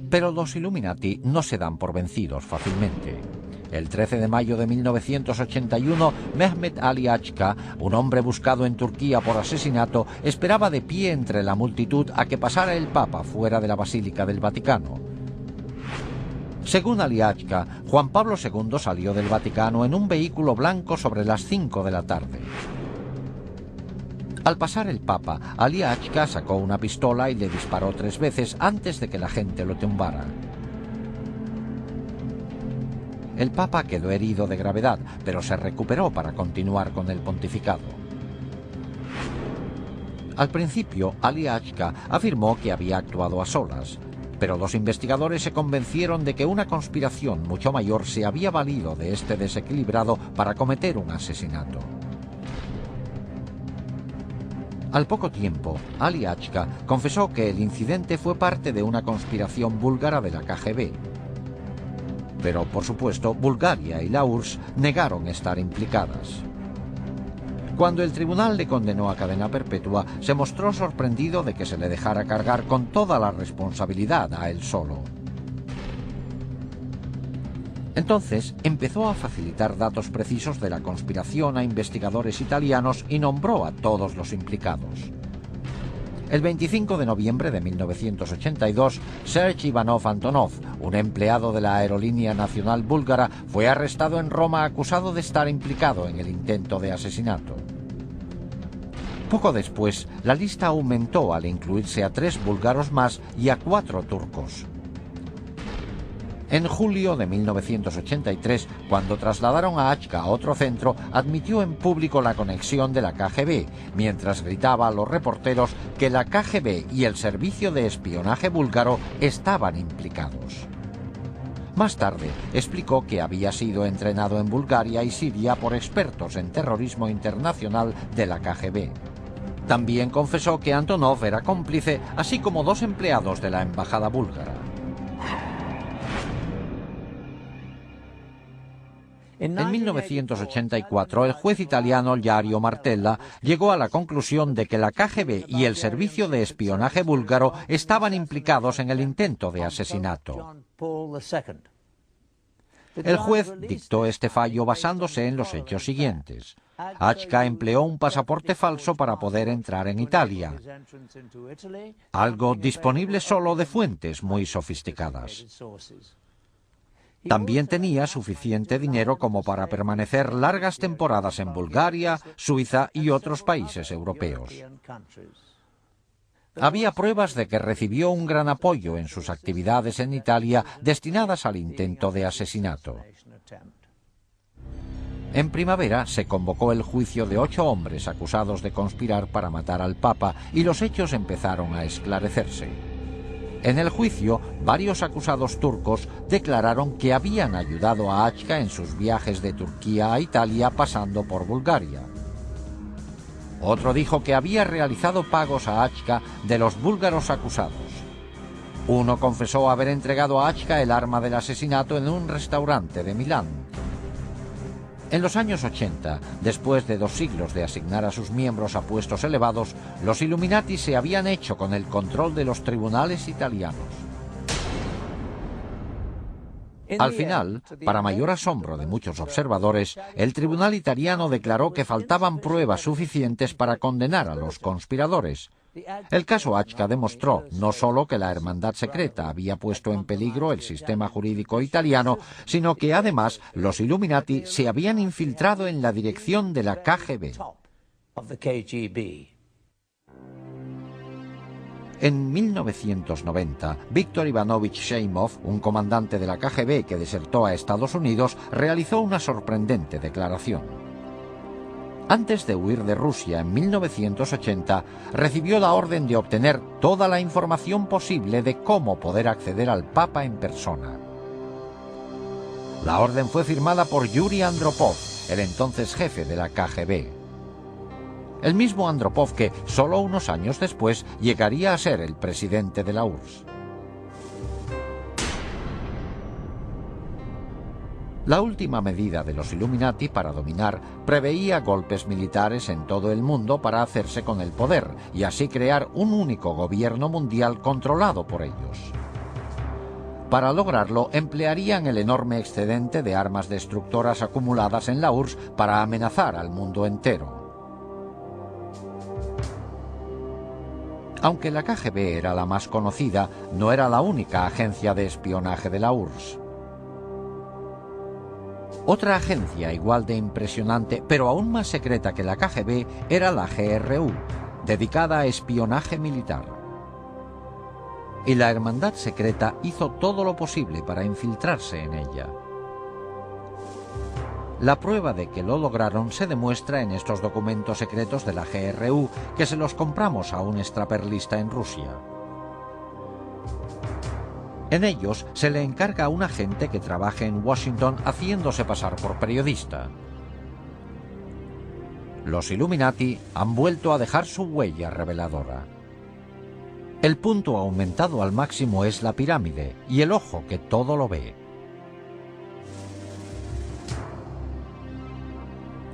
Pero los Illuminati no se dan por vencidos fácilmente. El 13 de mayo de 1981, Mehmet Ali Achka, un hombre buscado en Turquía por asesinato, esperaba de pie entre la multitud a que pasara el Papa fuera de la Basílica del Vaticano. Según Ali Achka, Juan Pablo II salió del Vaticano en un vehículo blanco sobre las 5 de la tarde. Al pasar el Papa, Ali Achka sacó una pistola y le disparó 3 veces antes de que la gente lo tumbara. El Papa quedó herido de gravedad, pero se recuperó para continuar con el pontificado. Al principio, Ali Achka afirmó que había actuado a solas, pero los investigadores se convencieron de que una conspiración mucho mayor se había valido de este desequilibrado para cometer un asesinato. Al poco tiempo, Ali Achka confesó que el incidente fue parte de una conspiración búlgara de la KGB. Pero, por supuesto, Bulgaria y la URSS negaron estar implicadas. Cuando el tribunal le condenó a cadena perpetua, se mostró sorprendido de que se le dejara cargar con toda la responsabilidad a él solo. Entonces empezó a facilitar datos precisos de la conspiración a investigadores italianos y nombró a todos los implicados. El 25 de noviembre de 1982, Serge Ivanov Antonov, un empleado de la Aerolínea Nacional Búlgara, fue arrestado en Roma acusado de estar implicado en el intento de asesinato. Poco después, la lista aumentó al incluirse a 3 búlgaros más y a 4 turcos. En julio de 1983, cuando trasladaron a Achka a otro centro, admitió en público la conexión de la KGB, mientras gritaba a los reporteros que la KGB y el servicio de espionaje búlgaro estaban implicados. Más tarde, explicó que había sido entrenado en Bulgaria y Siria por expertos en terrorismo internacional de la KGB. También confesó que Antonov era cómplice, así como 2 empleados de la embajada búlgara. En 1984, el juez italiano Jario Martella llegó a la conclusión de que la KGB y el servicio de espionaje búlgaro estaban implicados en el intento de asesinato. El juez dictó este fallo basándose en los hechos siguientes. Achka empleó un pasaporte falso para poder entrar en Italia, algo disponible solo de fuentes muy sofisticadas. También tenía suficiente dinero como para permanecer largas temporadas en Bulgaria, Suiza y otros países europeos. Había pruebas de que recibió un gran apoyo en sus actividades en Italia destinadas al intento de asesinato. En primavera se convocó el juicio de 8 hombres acusados de conspirar para matar al Papa y los hechos empezaron a esclarecerse. En el juicio, varios acusados turcos declararon que habían ayudado a Achka en sus viajes de Turquía a Italia pasando por Bulgaria. Otro dijo que había realizado pagos a Achka de los búlgaros acusados. Uno confesó haber entregado a Achka el arma del asesinato en un restaurante de Milán. En los años 80, después de 2 siglos de asignar a sus miembros a puestos elevados, los Illuminati se habían hecho con el control de los tribunales italianos. Al final, para mayor asombro de muchos observadores, el tribunal italiano declaró que faltaban pruebas suficientes para condenar a los conspiradores. El caso Achca demostró no solo que la hermandad secreta había puesto en peligro el sistema jurídico italiano, sino que además los Illuminati se habían infiltrado en la dirección de la KGB. En 1990, Víktor Ivanovich Sheimov, un comandante de la KGB que desertó a Estados Unidos, realizó una sorprendente declaración. Antes de huir de Rusia en 1980, recibió la orden de obtener toda la información posible de cómo poder acceder al Papa en persona. La orden fue firmada por Yuri Andropov, el entonces jefe de la KGB. El mismo Andropov que, solo unos años después, llegaría a ser el presidente de la URSS. La última medida de los Illuminati para dominar preveía golpes militares en todo el mundo para hacerse con el poder y así crear un único gobierno mundial controlado por ellos. Para lograrlo, emplearían el enorme excedente de armas destructoras acumuladas en la URSS para amenazar al mundo entero. Aunque la KGB era la más conocida, no era la única agencia de espionaje de la URSS. Otra agencia igual de impresionante, pero aún más secreta que la KGB, era la GRU, dedicada a espionaje militar. Y la hermandad secreta hizo todo lo posible para infiltrarse en ella. La prueba de que lo lograron se demuestra en estos documentos secretos de la GRU, que se los compramos a un extraperlista en Rusia. En ellos se le encarga a un agente que trabaje en Washington haciéndose pasar por periodista. Los Illuminati han vuelto a dejar su huella reveladora. El punto aumentado al máximo es la pirámide y el ojo que todo lo ve.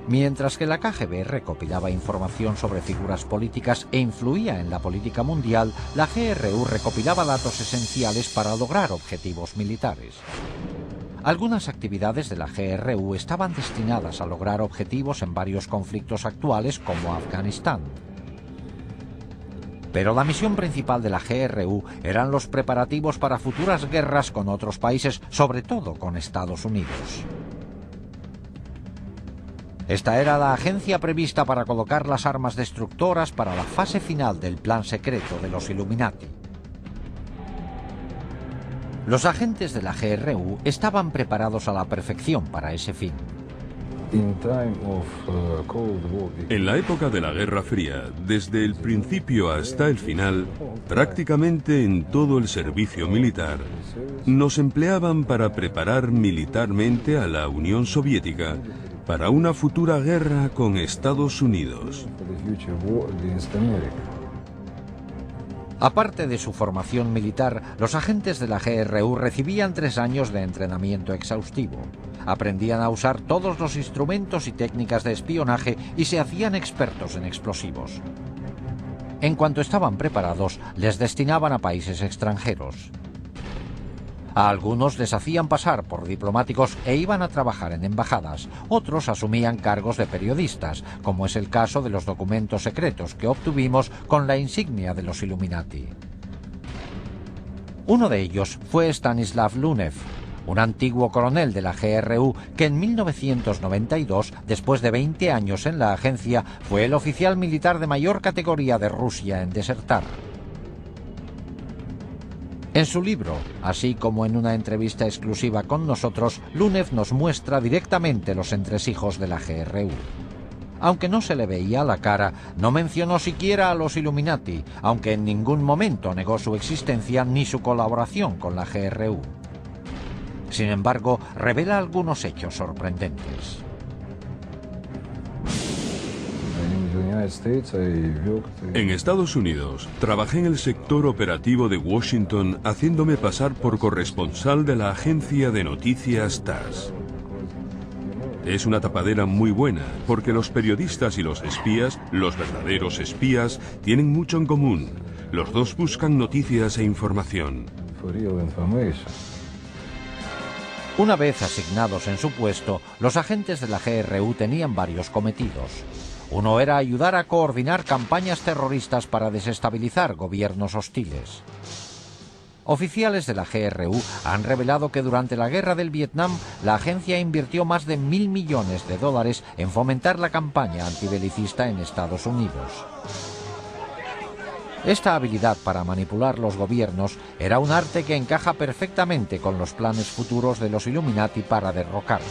Mientras que la KGB recopilaba información sobre figuras políticas e influía en la política mundial, la GRU recopilaba datos esenciales para lograr objetivos militares. Algunas actividades de la GRU estaban destinadas a lograr objetivos en varios conflictos actuales como Afganistán. Pero la misión principal de la GRU eran los preparativos para futuras guerras con otros países, sobre todo con Estados Unidos. Esta era la agencia prevista para colocar las armas destructoras para la fase final del plan secreto de los Illuminati. Los agentes de la GRU estaban preparados a la perfección para ese fin. En la época de la Guerra Fría, desde el principio hasta el final, prácticamente en todo el servicio militar, nos empleaban para preparar militarmente a la Unión Soviética para una futura guerra con Estados Unidos. Aparte de su formación militar, los agentes de la GRU recibían 3 años de entrenamiento exhaustivo. Aprendían a usar todos los instrumentos y técnicas de espionaje y se hacían expertos en explosivos. En cuanto estaban preparados, les destinaban a países extranjeros. A algunos les hacían pasar por diplomáticos e iban a trabajar en embajadas. Otros asumían cargos de periodistas, como es el caso de los documentos secretos que obtuvimos con la insignia de los Illuminati. Uno de ellos fue Stanislav Lunev, un antiguo coronel de la GRU que en 1992, después de 20 años en la agencia, fue el oficial militar de mayor categoría de Rusia en desertar. En su libro, así como en una entrevista exclusiva con nosotros, Lunev nos muestra directamente los entresijos de la GRU. Aunque no se le veía la cara, no mencionó siquiera a los Illuminati, aunque en ningún momento negó su existencia ni su colaboración con la GRU. Sin embargo, revela algunos hechos sorprendentes. En Estados Unidos, trabajé en el sector operativo de Washington haciéndome pasar por corresponsal de la agencia de noticias TASS. Es una tapadera muy buena, porque los periodistas y los espías, los verdaderos espías, tienen mucho en común. Los dos buscan noticias e información. Una vez asignados en su puesto, los agentes de la GRU tenían varios cometidos. Uno era ayudar a coordinar campañas terroristas para desestabilizar gobiernos hostiles. Oficiales de la GRU han revelado que durante la guerra del Vietnam la agencia invirtió más de $1.000 millones en fomentar la campaña antibelicista en Estados Unidos. Esta habilidad para manipular los gobiernos era un arte que encaja perfectamente con los planes futuros de los Illuminati para derrocarlos.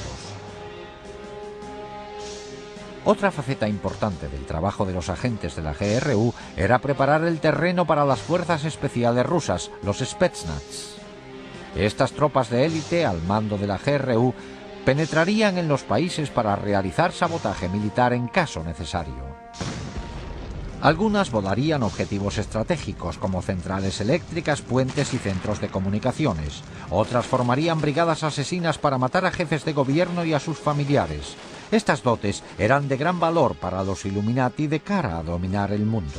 Otra faceta importante del trabajo de los agentes de la GRU era preparar el terreno para las fuerzas especiales rusas, los Spetsnaz. Estas tropas de élite al mando de la GRU penetrarían en los países para realizar sabotaje militar en caso necesario. Algunas volarían objetivos estratégicos como centrales eléctricas, puentes y centros de comunicaciones. Otras formarían brigadas asesinas para matar a jefes de gobierno y a sus familiares. Estas dotes eran de gran valor para los Illuminati de cara a dominar el mundo.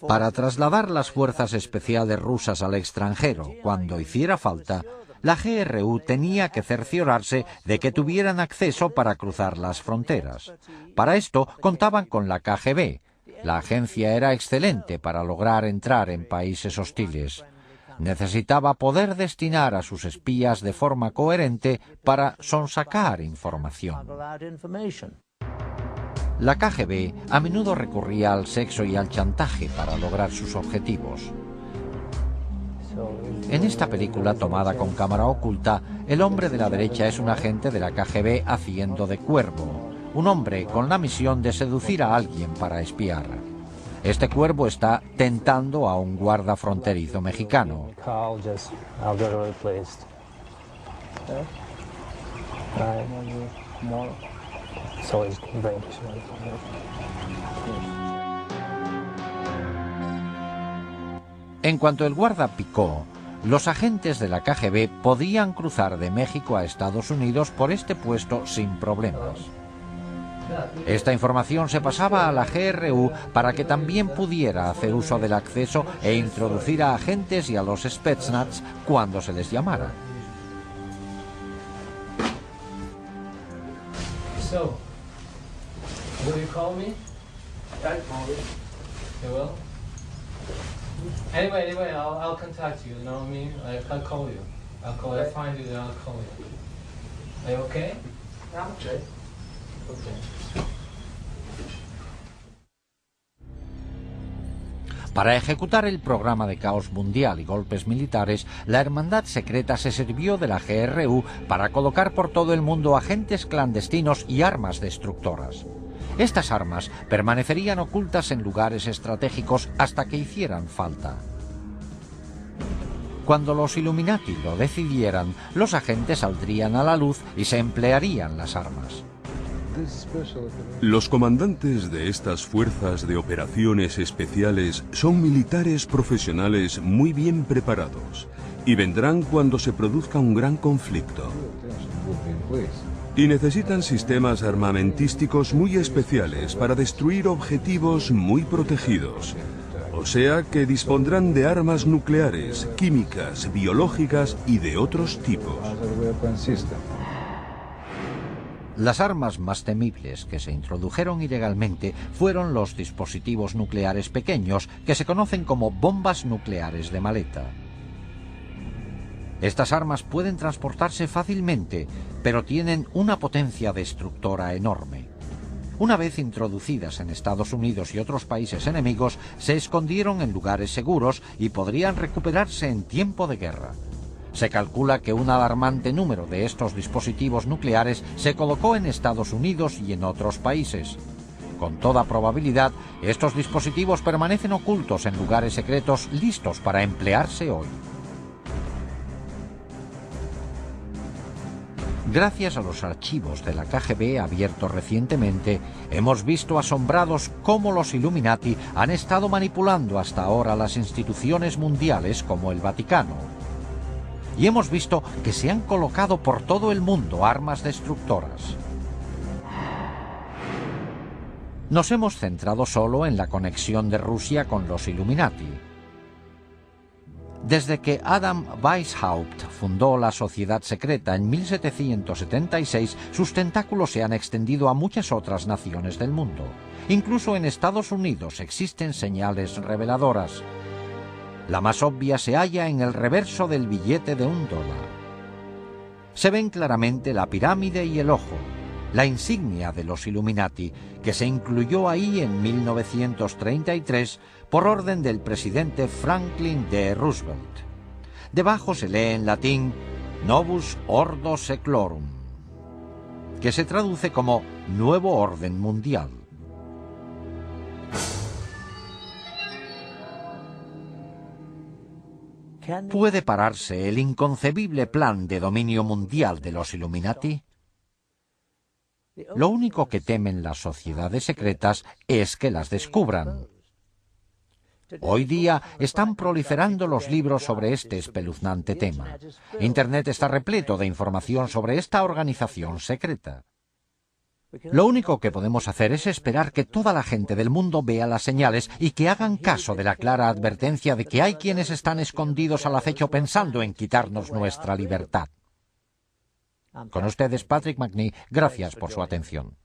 Para trasladar las fuerzas especiales rusas al extranjero cuando hiciera falta, la GRU tenía que cerciorarse de que tuvieran acceso para cruzar las fronteras. Para esto contaban con la KGB. La agencia era excelente para lograr entrar en países hostiles. Necesitaba poder destinar a sus espías de forma coherente para sonsacar información. La KGB a menudo recurría al sexo y al chantaje para lograr sus objetivos. En esta película tomada con cámara oculta, el hombre de la derecha es un agente de la KGB haciendo de cuervo, un hombre con la misión de seducir a alguien para espiar. Este cuervo está tentando a un guarda fronterizo mexicano. En cuanto el guarda picó, los agentes de la KGB podían cruzar de México a Estados Unidos por este puesto sin problemas. Esta información se pasaba a la GRU para que también pudiera hacer uso del acceso e introducir a agentes y a los Spetsnaz cuando se les llamara. So, will you call me? I'll call you. You will? Anyway, I'll contact you, you know what I mean? I'll call you. I'll find you, then I'll call you. Are you okay? I'm okay. Okay. Para ejecutar el programa de caos mundial y golpes militares, la Hermandad Secreta se sirvió de la GRU para colocar por todo el mundo agentes clandestinos y armas destructoras. Estas armas permanecerían ocultas en lugares estratégicos hasta que hicieran falta. Cuando los Illuminati lo decidieran, los agentes saldrían a la luz y se emplearían las armas. Los comandantes de estas fuerzas de operaciones especiales son militares profesionales muy bien preparados y vendrán cuando se produzca un gran conflicto. Y necesitan sistemas armamentísticos muy especiales para destruir objetivos muy protegidos. O sea que dispondrán de armas nucleares, químicas, biológicas y de otros tipos. Las armas más temibles que se introdujeron ilegalmente fueron los dispositivos nucleares pequeños, que se conocen como bombas nucleares de maleta. Estas armas pueden transportarse fácilmente, pero tienen una potencia destructora enorme. Una vez introducidas en Estados Unidos y otros países enemigos, se escondieron en lugares seguros y podrían recuperarse en tiempo de guerra. Se calcula que un alarmante número de estos dispositivos nucleares se colocó en Estados Unidos y en otros países. Con toda probabilidad, estos dispositivos permanecen ocultos en lugares secretos listos para emplearse hoy. Gracias a los archivos de la KGB abiertos recientemente, hemos visto asombrados cómo los Illuminati han estado manipulando hasta ahora las instituciones mundiales como el Vaticano. y hemos visto que se han colocado por todo el mundo armas destructoras. Nos hemos centrado solo en la conexión de Rusia con los Illuminati. Desde que Adam Weishaupt fundó la Sociedad Secreta en 1776, sus tentáculos se han extendido a muchas otras naciones del mundo. Incluso en Estados Unidos existen señales reveladoras. La más obvia se halla en el reverso del billete de $1. Se ven claramente la pirámide y el ojo, la insignia de los Illuminati, que se incluyó ahí en 1933 por orden del presidente Franklin D. Roosevelt. Debajo se lee en latín Novus Ordo Seclorum, que se traduce como Nuevo Orden Mundial. ¿Puede pararse el inconcebible plan de dominio mundial de los Illuminati? Lo único que temen las sociedades secretas es que las descubran. Hoy día están proliferando los libros sobre este espeluznante tema. Internet está repleto de información sobre esta organización secreta. Lo único que podemos hacer es esperar que toda la gente del mundo vea las señales y que hagan caso de la clara advertencia de que hay quienes están escondidos al acecho pensando en quitarnos nuestra libertad. Con ustedes, Patrick Macnee, gracias por su atención.